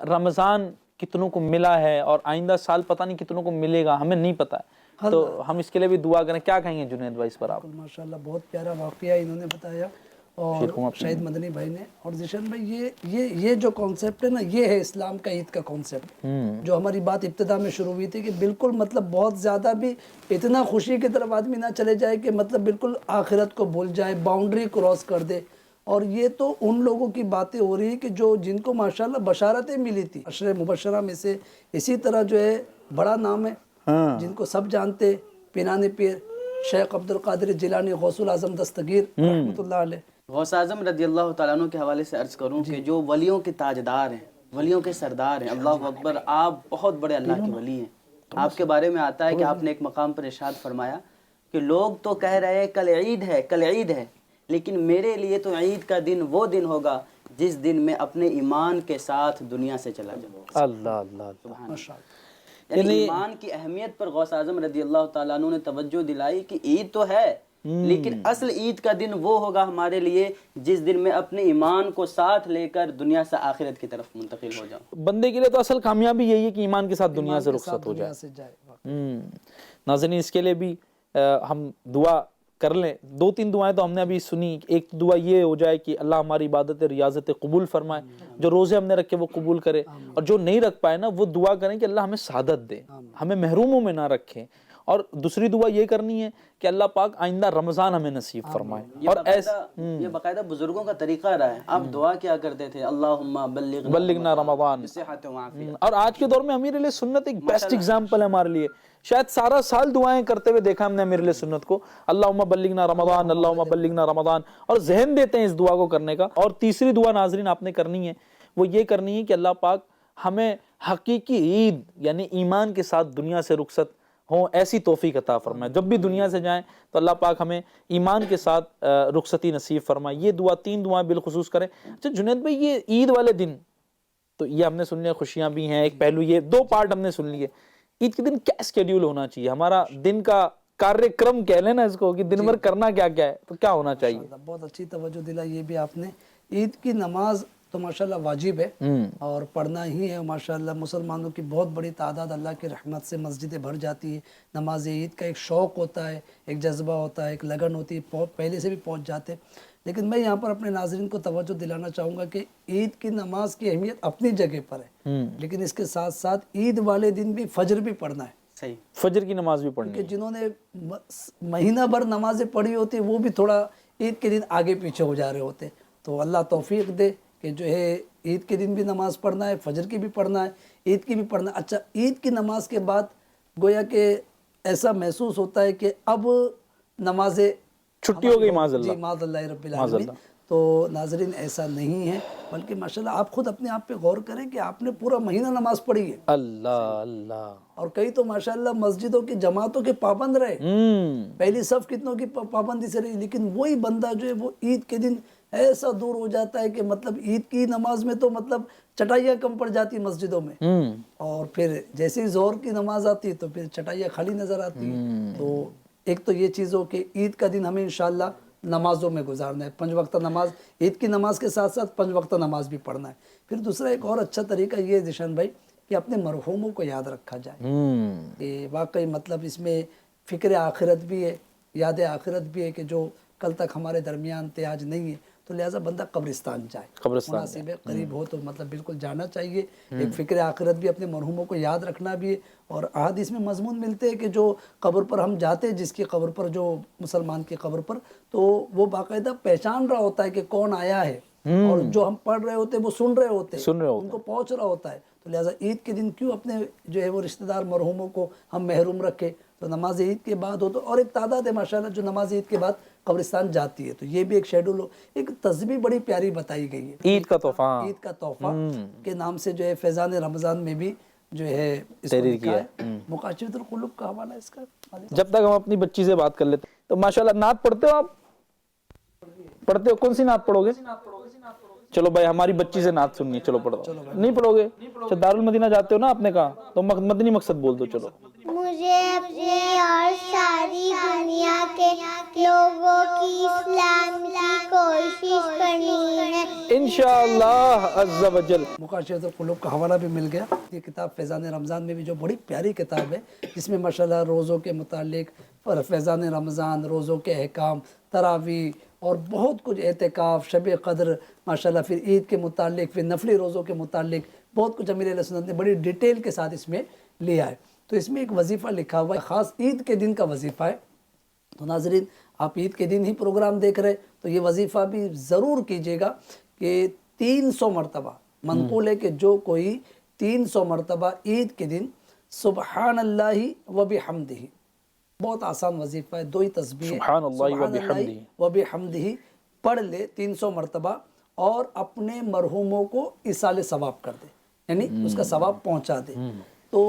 Speaker 2: رمضان کتنوں کو ملا ہے اور آئندہ سال پتہ نہیں کتنوں کو ملے گا, ہمیں نہیں پتہ ہے. تو ہم اس کے لیے بھی دعا کریں. کیا کہیں گے جنید بھائی اس پر آپ؟
Speaker 4: ماشاءاللہ بہت پیارا واقعہ انہوں نے بتایا اور شاہد مدنی بھائی نے. اور ذیشان بھائی یہ جو کانسیپٹ ہے نا, یہ ہے اسلام کا عید کا کانسیپٹ. جو ہماری بات ابتدا میں شروع ہوئی تھی کہ بالکل مطلب بہت زیادہ بھی اتنا خوشی کی طرف آدمی نہ چلے جائے کہ مطلب بالکل آخرت کو بھول جائے, باؤنڈری کراس کر دے. اور یہ تو ان لوگوں کی باتیں ہو رہی ہیں کہ جو جن کو ماشاءاللہ بشارتیں ملی تھی 10 مبشرہ میں سے. اسی طرح جو ہے بڑا نام ہے جن کو سب جانتے, پینان پیر شیخ عبد القادر جیلانی غوث الاعظم دستگیر رحمۃ اللہ علیہ.
Speaker 3: غوث اعظم رضی اللہ تعالیٰ عنہ کے حوالے سے عرض کروں کہ جو ولیوں کے تاجدار ہیں, ولیوں کے سردار ہیں, اللہ اکبر, آپ بہت بڑے اللہ کے ولی ہیں. آپ کے بارے میں آتا ہے کہ آپ نے ایک مقام پر ارشاد فرمایا کہ لوگ تو کہہ رہے ہیں کل عید ہے, کل عید ہے, لیکن میرے لیے تو عید کا دن وہ دن ہوگا جس دن میں اپنے ایمان کے ساتھ دنیا سے چلا جاؤں.
Speaker 2: اللہ اللہ
Speaker 3: سبحان اللہ. یعنی ایمان کی اہمیت پر غوث اعظم رضی اللہ تعالیٰ عنہ نے توجہ دلائی کہ عید تو ہے لیکن اصل عید کا دن وہ ہوگا ہمارے لیے جس دن میں اپنے ایمان کو ساتھ لے کر دنیا سے آخرت کی طرف منتقل ہو جاؤں.
Speaker 2: بندے کے لیے تو اصل کامیابی یہی ہے کہ ایمان کے ساتھ دنیا سے رخصت ہو جائے. ناظرین اس کے لیے بھی ہم دعا کر لیں. 2-3 دعائیں تو ہم نے ابھی سنی. ایک دعا یہ ہو جائے کہ اللہ ہماری عبادت ریاضت قبول فرمائے, جو روزے ہم نے رکھے وہ قبول کرے, اور جو نہیں رکھ پائے نا وہ دعا کریں کہ اللہ ہمیں سعادت دے, ہمیں محروموں میں نہ رکھے. اور دوسری دعا یہ کرنی ہے کہ اللہ پاک آئندہ رمضان ہمیں نصیب فرمائے. اور
Speaker 3: یہ باقاعدہ بزرگوں کا طریقہ رہا ہے. آپ دعا کیا کرتے تھے, اللہم
Speaker 2: بلغنا رمضان. اور آج کے دور میں امیر علیہ سنت ایک بیسٹ ایگزامپل ہے ہمارے لیے. شاید سارا سال دعائیں کرتے ہوئے دیکھا ہم نے امیر علیہ سنت کو, اللہم بلغنا رمضان, اللہم بلغنا رمضان, اور ذہن دیتے ہیں اس دعا کو کرنے کا. اور تیسری دعا ناظرین آپ نے کرنی ہے, وہ یہ کرنی ہے کہ اللہ پاک ہمیں حقیقی عید یعنی ایمان کے ساتھ دنیا سے رخصت ہوں ایسی توفیق عطا فرمائے. جب بھی دنیا سے جائیں تو اللہ پاک ہمیں ایمان کے ساتھ رخصتی نصیب فرمائے. یہ دعا 3 دعائیں بالخصوص کریں. اچھا جنید بھائی, یہ عید والے دن تو یہ ہم نے سن لیا, خوشیاں بھی ہیں, ایک پہلو یہ 2 پارٹ ہم نے سن لیے. عید کے دن کیا اسکیڈیول ہونا چاہیے, ہمارا دن کا کاریہ کرم کہہ لینا اس کو, کہ دن بھر کرنا کیا کیا ہے, تو کیا ہونا چاہیے؟
Speaker 4: بہت اچھی توجہ دلائی یہ بھی آپ نے. عید کی نماز تو ماشاءاللہ واجب ہے اور پڑھنا ہی ہے. ماشاءاللہ مسلمانوں کی بہت بڑی تعداد اللہ کی رحمت سے مسجدیں بھر جاتی ہے. نماز عید کا ایک شوق ہوتا ہے, ایک جذبہ ہوتا ہے, ایک لگن ہوتی ہے, پہلے سے بھی پہنچ جاتے. لیکن میں یہاں پر اپنے ناظرین کو توجہ دلانا چاہوں گا کہ عید کی نماز کی اہمیت اپنی جگہ پر ہے, لیکن اس کے ساتھ ساتھ عید والے دن بھی فجر بھی پڑھنا ہے.
Speaker 3: صحیح,
Speaker 2: فجر کی نماز بھی پڑھنی ہے.
Speaker 4: کہ جنہوں نے مہینہ بھر نمازیں پڑھی ہوتی وہ بھی تھوڑا عید کے دن آگے پیچھے ہو جا رہے ہوتے. تو اللہ توفیق دے کہ جو ہے عید کے دن بھی نماز پڑھنا ہے, فجر کی بھی پڑھنا ہے, عید کی بھی پڑھنا ہے. اچھا, عید کی نماز کے بعد گویا کہ ایسا محسوس ہوتا ہے کہ اب نمازیں
Speaker 2: چھٹی ہو گئی, معاذ اللہ.
Speaker 4: جی معاذ اللہ رب العالمین. تو ناظرین ایسا نہیں ہے, بلکہ ماشاءاللہ آپ خود اپنے آپ پہ غور کریں کہ آپ نے پورا مہینہ نماز پڑھی ہے.
Speaker 2: اللہ اللہ.
Speaker 4: اور کئی تو ماشاءاللہ مسجدوں کی جماعتوں کے پابند رہے, پہلی صف کتنوں کی پابندی سے رہی, لیکن وہی بندہ جو ہے وہ عید کے دن ایسا دور ہو جاتا ہے کہ مطلب عید کی نماز میں تو مطلب چٹائیاں کم پڑ جاتی مسجدوں میں, اور پھر جیسے ہی ظہر کی نماز آتی تو پھر چٹائیاں خالی نظر آتی ہیں. تو ایک تو یہ چیز ہو کہ عید کا دن ہمیں انشاءاللہ نمازوں میں گزارنا ہے, 5 وقتہ نماز, عید کی نماز کے ساتھ ساتھ 5 وقتہ نماز بھی پڑھنا ہے. پھر دوسرا ایک اور اچھا طریقہ یہ ہے ذیشان بھائی کہ اپنے مرحوموں کو یاد رکھا جائے. کہ واقعی مطلب اس میں فکر آخرت بھی ہے, یاد آخرت بھی ہے کہ جو کل تک ہمارے درمیان تھے آج نہیں ہے, تو لہٰذا بندہ قبرستان جائے, مناسب ہے, قریب ہو تو مطلب بالکل جانا چاہیے. ایک فکر آخرت بھی, اپنے مرحوموں کو یاد رکھنا بھی ہے. اور احادیث میں مضمون ملتے ہیں کہ جو قبر پر ہم جاتے ہیں, جس کی قبر پر, جو مسلمان کی قبر پر, تو وہ باقاعدہ پہچان رہا ہوتا ہے کہ کون آیا ہے, اور جو ہم پڑھ رہے ہوتے ہیں وہ سن رہے ہوتے ہیں, ان کو پہنچ رہا ہوتا ہے. تو لہٰذا عید کے دن کیوں اپنے جو ہے وہ رشتہ دار مرحوموں کو ہم محروم رکھے. تو نماز عید کے بعد ہو تو, اور ایک تعداد ہے ماشاءاللہ جو نماز عید کے بعد قبرستان جاتی ہے, تو یہ بھی ایک شیڈول ہو. ایک تسبیح بڑی پیاری بتائی گئی ہے,
Speaker 2: عید کا تحفہ,
Speaker 4: عید کا تحفہ کے نام سے جو ہے فیضان رمضان میں بھی جو ہے اس کو لکھا ہے. مقاشرۃ القلوب کا حوالہ اس کا.
Speaker 2: جب تک ہم اپنی بچی سے بات کر لیتے تو ماشاءاللہ نعت پڑھتے ہو آپ؟ پڑھتے ہو؟ کون سی نعت پڑھو گے؟ چلو بھائی ہماری بچی سے نعت سننی ہے, چلو پڑھو. نہیں پڑھو گے؟ دارالمدینہ جاتے ہو نا آپ نے کہا, تو مدنی مقصد بول دو. چلو.
Speaker 5: مجھے اپنی اور ساری دنیا کے لوگوں کی اسلام کی کوشش کرنی ہے
Speaker 2: انشاءاللہ عز و جل۔
Speaker 4: مقاشرۃ القلوب کا حوالہ بھی مل گیا۔ یہ کتاب فیضان رمضان میں بھی جو بڑی پیاری کتاب ہے، جس میں ماشاءاللہ روزوں کے متعلق اور فیضان رمضان، روزوں کے احکام، تراویح اور بہت کچھ، اعتکاف، شب قدر، ماشاءاللہ پھر عید کے متعلق، پھر نفلی روزوں کے متعلق بہت کچھ امیر اہل سنت نے بڑی ڈیٹیل کے ساتھ اس میں لیا ہے۔ تو اس میں ایک وظیفہ لکھا ہوا ہے، خاص عید کے دن کا وظیفہ ہے۔ تو ناظرین، آپ عید کے دن ہی پروگرام دیکھ رہے تو یہ وظیفہ بھی ضرور کیجئے گا کہ 300 مرتبہ منقول ہے کہ جو کوئی 300 مرتبہ عید کے دن سبحان اللہ و بحمدہ، بہت آسان وظیفہ ہے، 2 ہی تسبیح
Speaker 2: سبحان اللہ و بحمدہ
Speaker 4: و بحمدہ پڑھ لے 300 مرتبہ اور اپنے مرحوموں کو ایصال ثواب کر دے، یعنی اس کا ثواب پہنچا دے، تو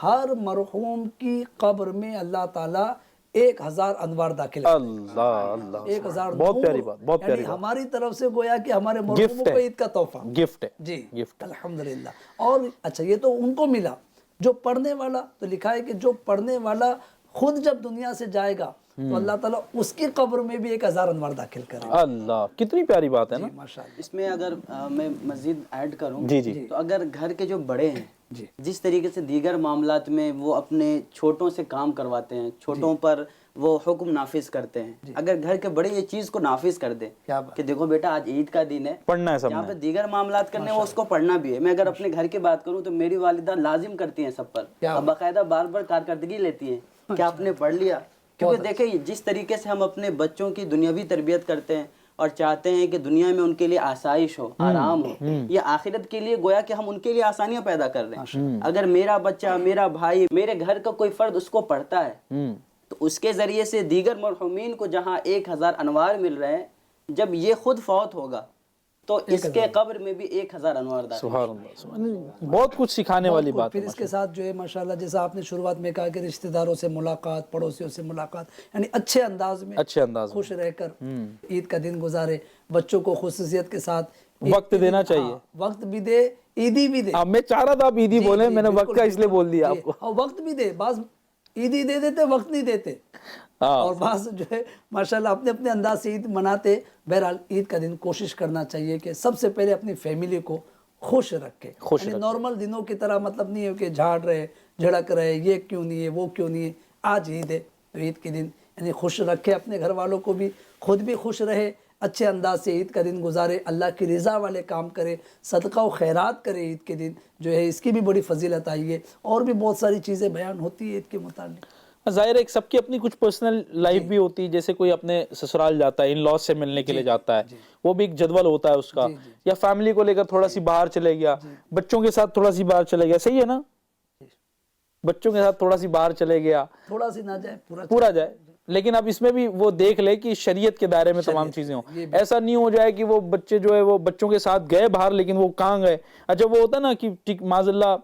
Speaker 4: ہر مرحوم کی قبر میں اللہ تعالیٰ 1000 انوار داخل کرے۔
Speaker 2: اللہ اللہ،
Speaker 4: 1000
Speaker 2: بہت پیاری بات، بہت پیاری
Speaker 4: یعنی ہماری طرف سے گویا کہ ہمارے مرحوموں کو عید کا تحفہ،
Speaker 2: گفٹ ہے،
Speaker 4: جی
Speaker 2: گفٹ۔
Speaker 4: الحمدللہ۔ اور اچھا، یہ تو ان کو ملا، جو پڑھنے والا، تو لکھا ہے کہ جو پڑھنے والا خود جب دنیا سے جائے گا تو اللہ تعالیٰ اس کی قبر میں بھی 1000 انوار داخل کرے گا۔
Speaker 2: اللہ، کتنی پیاری بات ہے نا۔
Speaker 4: ماشاءاللہ۔
Speaker 3: اس میں اگر میں مزید ایڈ کروں
Speaker 2: جی جی،
Speaker 3: تو اگر گھر کے جو بڑے ہیں،
Speaker 4: جی
Speaker 3: جس طریقے سے دیگر معاملات میں وہ اپنے چھوٹوں سے کام کرواتے ہیں، چھوٹوں پر وہ حکم نافذ کرتے ہیں، اگر گھر کے بڑے یہ چیز کو نافذ کر دیں
Speaker 4: کیا بات،
Speaker 3: کہ دیکھو بیٹا آج عید کا دن ہے،
Speaker 2: پڑھنا ہے سب
Speaker 3: یہاں
Speaker 2: نے۔
Speaker 3: پہ دیگر معاملات کرنے وہ اس کو پڑھنا بھی ہے۔ میں اگر اپنے گھر کی بات کروں تو میری والدہ لازم کرتی ہیں سب پر، اب باقاعدہ بار بار کارکردگی لیتی ہیں کہ آپ نے پڑھ لیا، کیونکہ دیکھیں جس طریقے سے ہم اپنے بچوں کی دنیاوی تربیت کرتے ہیں اور چاہتے ہیں کہ دنیا میں ان کے لیے آسائش ہو، آرام ہو، یہ آخرت کے لیے گویا کہ ہم ان کے لیے آسانیاں پیدا کر رہے ہیں۔ اگر میرا بچہ، میرا بھائی، میرے گھر کا کوئی فرد اس کو پڑھتا ہے تو اس کے ذریعے سے دیگر مرحومین کو جہاں 1000 انوار مل رہے ہیں، جب یہ خود فوت ہوگا تو اس کے قبر میں بھی 1000 انوار داخل۔
Speaker 2: سبحان اللہ، سبحان اللہ، بہت کچھ سکھانے والی بات ہے۔
Speaker 4: پھر اس کے ساتھ جو ہے ماشاءاللہ، جیسا آپ نے شروعات میں کہا کہ رشتہ داروں سے ملاقات، پڑوسیوں سے ملاقات، یعنی اچھے انداز میں،
Speaker 2: اچھے انداز میں
Speaker 4: خوش رہ کر عید کا دن گزارے، بچوں کو خصوصیت کے ساتھ
Speaker 2: وقت دینا چاہیے،
Speaker 4: وقت بھی دے، عیدی بھی دے۔
Speaker 2: اب میں چاہ رہا تھا آپ عیدی بولیں، میں نے وقت کا اس لیے بول دیا آپ کو۔
Speaker 4: اور وقت بھی دے، بعض عیدی دے دیتے، وقت نہیں دیتے، اور بعض جو ہے ماشاءاللہ اپنے اپنے انداز سے عید مناتے۔ بہرحال عید کا دن کوشش کرنا چاہیے کہ سب سے پہلے اپنی فیملی کو خوش رکھے، یعنی نارمل دنوں کی طرح مطلب نہیں ہے کہ جھاڑ رہے، جھڑک رہے، یہ کیوں نہیں ہے، وہ کیوں نہیں ہے۔ آج عید ہے تو عید کے دن یعنی خوش رکھے اپنے گھر والوں کو بھی، خود بھی خوش رہے، اچھے انداز سے عید کا دن گزارے، اللہ کی رضا والے کام کرے، صدقہ و خیرات کرے عید کے دن، جو ہے اس کی بھی بڑی فضیلت آئی ہے، اور بھی بہت ساری چیزیں بیان ہوتی ہے عید کے متعلق۔
Speaker 2: ظاہر ہے ایک سب کی اپنی کچھ پرسنل لائف بھی ہوتی ہے، جیسے کوئی اپنے سسرال جاتا ہے، ان لاز سے ملنے کے لیے جاتا ہے، وہ بھی ایک جدول ہوتا ہے اس کا، یا فیملی کو لے کر تھوڑا سی باہر چلے گیا، بچوں کے ساتھ تھوڑا سی باہر چلے گیا، صحیح ہے نا، بچوں کے ساتھ تھوڑا سی باہر چلے گیا،
Speaker 4: تھوڑا سی نہ جائے
Speaker 2: پورا جائے، لیکن اب اس میں بھی وہ دیکھ لے کہ شریعت کے دائرے میں تمام چیزیں ہوں، ایسا نہیں ہو جائے کہ وہ بچے جو ہے وہ بچوں کے ساتھ گئے باہر لیکن وہ کہاں گئے۔ اچھا وہ ہوتا ہے نا کہ معاذ اللہ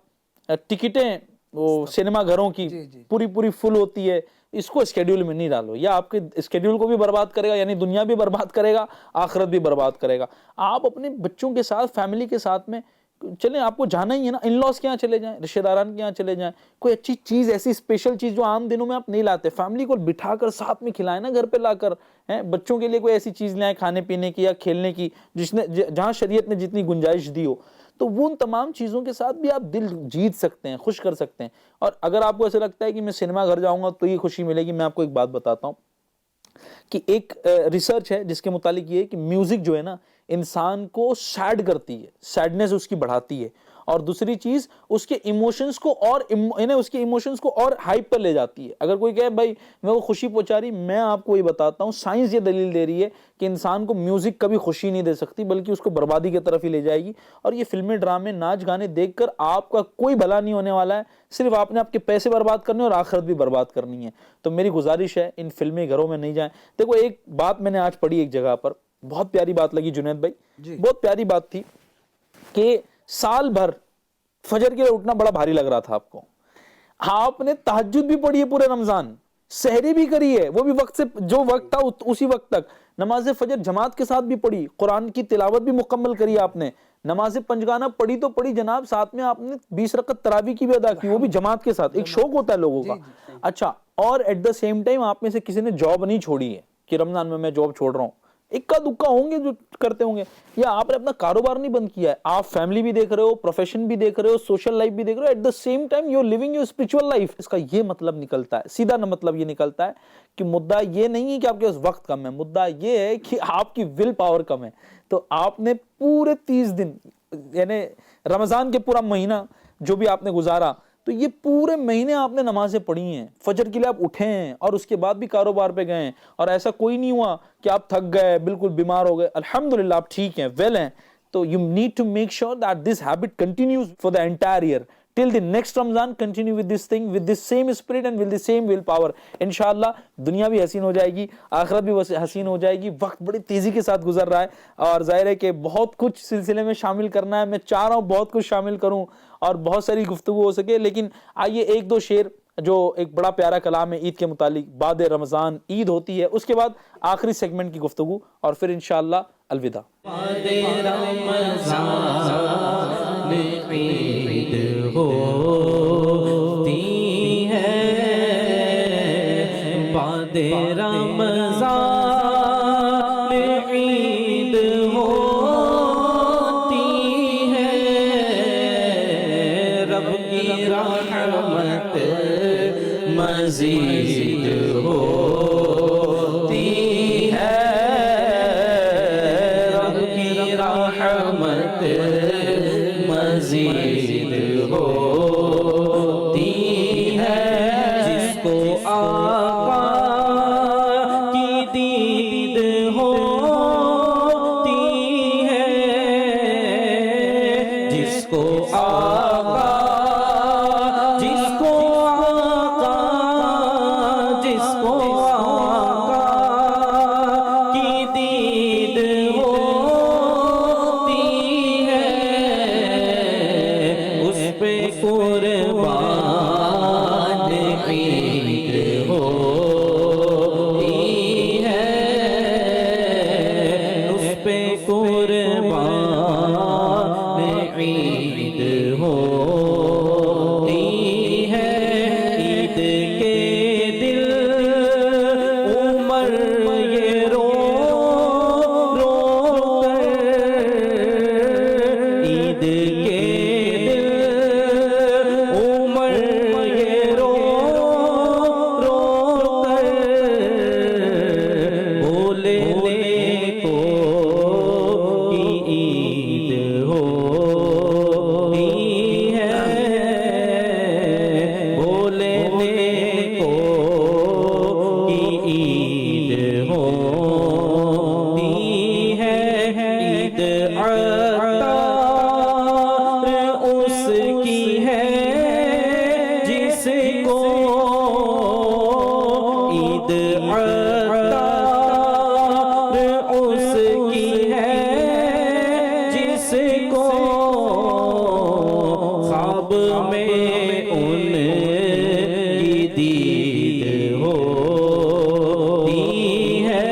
Speaker 2: ٹکٹیں وہ سینما گھروں کی پوری فل ہوتی ہے، اس کو اسکیڈیول میں نہیں ڈالو، یا آپ کے اسکیڈیول کو بھی برباد کرے گا، یعنی دنیا بھی برباد کرے گا، آخرت بھی برباد کرے گا۔ آپ اپنے بچوں کے ساتھ، فیملی کے ساتھ میں چلیں، آپ کو جانا ہی ہے نا، ان لاز کے یہاں چلے جائیں، رشتہ داران کے یہاں چلے جائیں، کوئی اچھی چیز، ایسی اسپیشل چیز جو عام دنوں میں آپ نہیں لاتے، فیملی کو بٹھا کر ساتھ میں کھلائیں نا، گھر پہ لا کر، بچوں کے لیے کوئی ایسی چیز لائیں کھانے پینے کی یا کھیلنے کی، جہاں شریعت نے جتنی گنجائش دی ہو، تو وہ ان تمام چیزوں کے ساتھ بھی آپ دل جیت سکتے ہیں، خوش کر سکتے ہیں۔ اور اگر آپ کو ایسا لگتا ہے کہ میں سینما گھر جاؤں گا تو یہ خوشی ملے گی، میں آپ کو ایک بات بتاتا ہوں کہ ایک ریسرچ ہے جس کے متعلق یہ ہے کہ میوزک جو ہے نا انسان کو سیڈ کرتی ہے، سیڈنس اس کی بڑھاتی ہے، اور دوسری چیز اس کے ایموشنز کو اور اس کے ایموشنز کو اور ہائپ پر لے جاتی ہے۔ اگر کوئی کہے بھائی میں وہ خوشی پہنچا رہی، میں آپ کو یہ بتاتا ہوں سائنس یہ دلیل دے رہی ہے کہ انسان کو میوزک کبھی خوشی نہیں دے سکتی بلکہ اس کو بربادی کی طرف ہی لے جائے گی، اور یہ فلمیں، ڈرامے، ناچ گانے دیکھ کر آپ کا کوئی بھلا نہیں ہونے والا ہے، صرف آپ نے آپ کے پیسے برباد کرنے اور آخرت بھی برباد کرنی ہے۔ تو میری گزارش ہے ان فلمی گھروں میں نہیں جائیں۔ دیکھو ایک بات میں نے آج پڑھی ایک جگہ پر، بہت پیاری بات لگی جنید بھائی، بہت پیاری بات تھی کہ سال بھر فجر کے لیے اٹھنا بڑا بھاری لگ رہا تھا آپ کو، آپ نے تہجد بھی پڑھی ہے پورے رمضان، سحری بھی کری ہے، وہ بھی وقت سے، جو وقت تھا اسی وقت تک، نماز فجر جماعت کے ساتھ بھی پڑھی، قرآن کی تلاوت بھی مکمل کری آپ نے، نماز پنجگانہ پڑھی تو پڑھی جناب، ساتھ میں آپ نے 20 رکعت تراویح کی بھی ادا کی، وہ بھی جماعت کے ساتھ، ایک شوق ہوتا ہے لوگوں کا۔ اچھا، اور ایٹ دا سیم ٹائم آپ میں سے کسی نے جاب نہیں چھوڑی ہے کہ رمضان میں میں جاب چھوڑ رہا ہوں, اکا دکا ہوں گے جو کرتے ہوں گے, یا آپ نے اپنا کاروبار نہیں بند کیا ہے, آپ فیملی بھی دیکھ رہے ہو, پروفیشن بھی دیکھ رہے ہو, سوشل لائف بھی دیکھ رہے ہو, at the same time you are living your spiritual life. اس کا یہ مطلب نکلتا ہے, سیدھا مطلب یہ نکلتا ہے کہ مدعا یہ نہیں ہے کہ آپ کے پاس وقت کم ہے, مدعا یہ ہے کہ آپ کی ول پاور کم ہے. تو آپ نے پورے 30 دن یعنی رمضان کے پورا مہینہ جو بھی آپ نے گزارا, تو یہ پورے مہینے آپ نے نمازیں پڑھی ہیں, فجر کے لیے آپ اٹھے ہیں اور اس کے بعد بھی کاروبار پہ گئے ہیں, اور ایسا کوئی نہیں ہوا کہ آپ تھک گئے, بالکل بیمار ہو گئے. الحمدللہ آپ ٹھیک ہیں, ویل ہیں. تو you need to make sure that this habit continues for the entire year till the next Ramzan. Continue with this thing with this same spirit and with the same willpower. انشاءاللہ دنیا بھی حسین ہو جائے گی, آخرت بھی حسین ہو جائے گی. وقت بڑی تیزی کے ساتھ گزر رہا ہے اور ظاہر ہے کہ بہت کچھ سلسلے میں شامل کرنا ہے. میں چاہ رہا ہوں بہت کچھ شامل کروں اور بہت ساری گفتگو ہو سکے, لیکن آئیے ایک دو شعر جو ایک بڑا پیارا کلام ہے عید کے متعلق. بعد رمضان عید ہوتی ہے, اس کے بعد آخری سیگمنٹ کی گفتگو, اور پھر انشاءاللہ الوداع.
Speaker 1: بعد رمضان عید ہوتی ہے, بعد رمضان عید ہوتی ہے, رب کی رحمت مزید ہوتی ہے, رب کی رحمت مزید ہوتی ہے. جس کو آقا کی دید ہوتی ہے, جس کو آقا کی دید ہوتی ہے, اس پہ قربان عید ہوتی ہے, اس پہ قربان عید ہوتی ہے. عید کے دل عمر یہ رو رو کر, عید کے دل عمر یہ رو رو کر بولنے کو کی عید ہوتی ہے, بولنے کو کی عید ہوتی ہے. عید عطار اس کی ہے جس کو, عید عطار اس کی ہے جس کو خواب میں ان کی دید ہوتی ہے,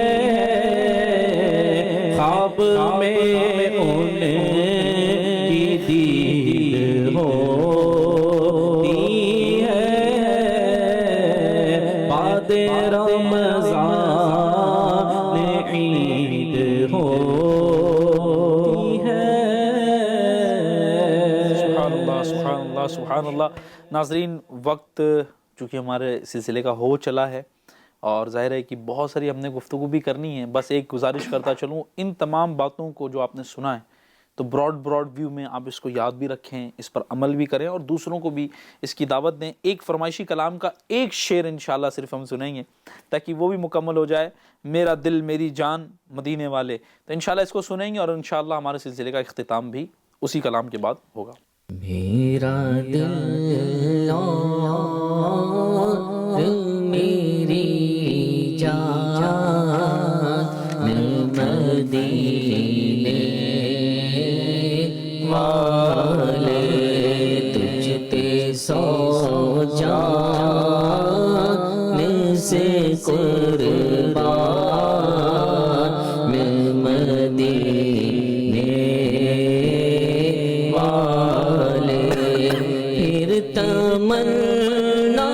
Speaker 1: خواب میں ان کی دید ہوتی ہے. بعد رمضان عید ہوتی ہے.
Speaker 2: سبحان اللہ سبحان اللہ سبحان اللہ. ناظرین, وقت چونکہ ہمارے سلسلے کا ہو چلا ہے اور ظاہر ہے کہ بہت ساری ہم نے گفتگو بھی کرنی ہے. بس ایک گزارش کرتا چلوں, ان تمام باتوں کو جو آپ نے سنا ہے تو براڈ ویو میں آپ اس کو یاد بھی رکھیں, اس پر عمل بھی کریں اور دوسروں کو بھی اس کی دعوت دیں. ایک فرمائشی کلام کا ایک شعر انشاءاللہ صرف ہم سنیں گے تاکہ وہ بھی مکمل ہو جائے, میرا دل میری جان مدینے والے. تو انشاءاللہ اس کو سنیں گے اور انشاءاللہ ہمارے سلسلے کا اختتام بھی اسی کلام کے بعد ہوگا.
Speaker 1: میرا دل اور میری جان مدینے والے, تجھ پہ سو جان سے قربان میں مدینے والے. پھر تمنا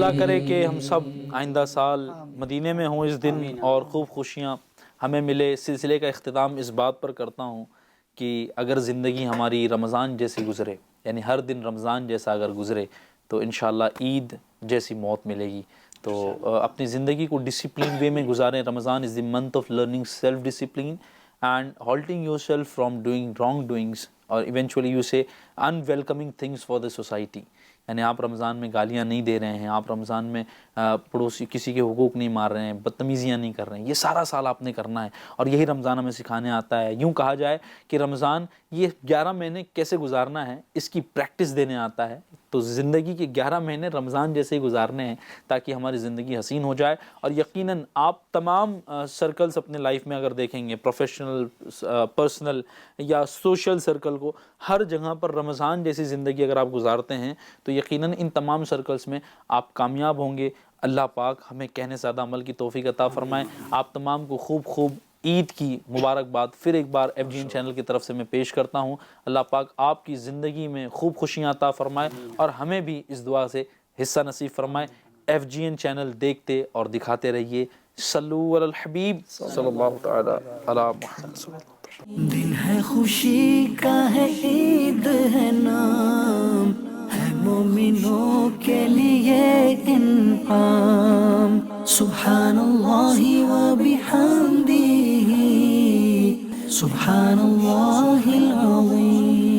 Speaker 2: اللہ کرے کہ ہم سب آئندہ سال مدینے میں ہوں اس دن اور خوب خوشیاں ہمیں ملے۔ اس سلسلے کا اختتام اس بات پر کرتا ہوں کہ اگر زندگی ہماری رمضان جیسی گزرے، یعنی ہر دن رمضان جیسا اگر گزرے، تو انشاءاللہ عید جیسی موت ملے گی۔ تو اپنی زندگی کو ڈسپلین وے میں گزاریں۔ Ramzan is the month of learning self discipline and halting your self from doing wrong doings اور eventually you say in welcoming things for the society. یعنی آپ رمضان میں گالیاں نہیں دے رہے ہیں، آپ رمضان میں پڑوسی کسی کے حقوق نہیں مار رہے ہیں، بدتمیزیاں نہیں کر رہے ہیں، یہ سارا سال آپ نے کرنا ہے، اور یہی رمضان ہمیں سکھانے آتا ہے۔ یوں کہا جائے کہ رمضان یہ 11 مہینے کیسے گزارنا ہے اس کی پریکٹس دینے آتا ہے۔ تو زندگی کے 11 مہینے رمضان جیسے ہی گزارنے ہیں تاکہ ہماری زندگی حسین ہو جائے۔ اور یقیناً آپ تمام سرکلز اپنے لائف میں اگر دیکھیں گے، پروفیشنل، پرسنل یا سوشل سرکل کو، ہر جگہ پر رمضان جیسی زندگی اگر آپ گزارتے ہیں تو یقیناً ان تمام سرکلز میں آپ کامیاب ہوں گے۔ اللہ پاک ہمیں کہنے زیادہ عمل کی توفیق عطا فرمائے۔ آپ تمام کو خوب خوب عید کی مبارکباد پھر ایک بار FGN چینل کی طرف سے میں پیش کرتا ہوں۔ اللہ پاک آپ کی زندگی میں خوب خوشیاں عطا فرمائے اور ہمیں بھی اس دعا سے حصہ نصیب فرمائے۔ FGN چینل دیکھتے اور دکھاتے رہیے۔ صلو علی الحبیب صلی اللہ تعالی علی محمد۔
Speaker 6: دن ہے خوشی کا ہے، عید ہے نام، ہے مومنوں کے لیے انعام۔ سبحان اللہ و بحمدہ، سبحان اللہ العظیم،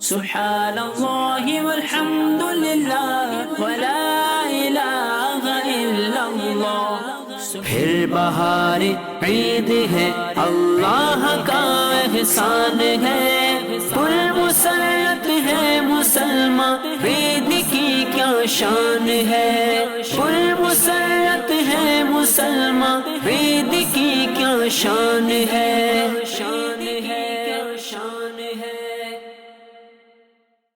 Speaker 6: سبحان اللہ والحمد للہ ولا الہ الا اللہ۔ پھر بہار عید ہے، اللہ کا احسان ہے، پر مسرت ہے مسلمان، عید کی کیا شان ہے، پر مسرت ہے مسلمان، عید کی کیا شان ہے۔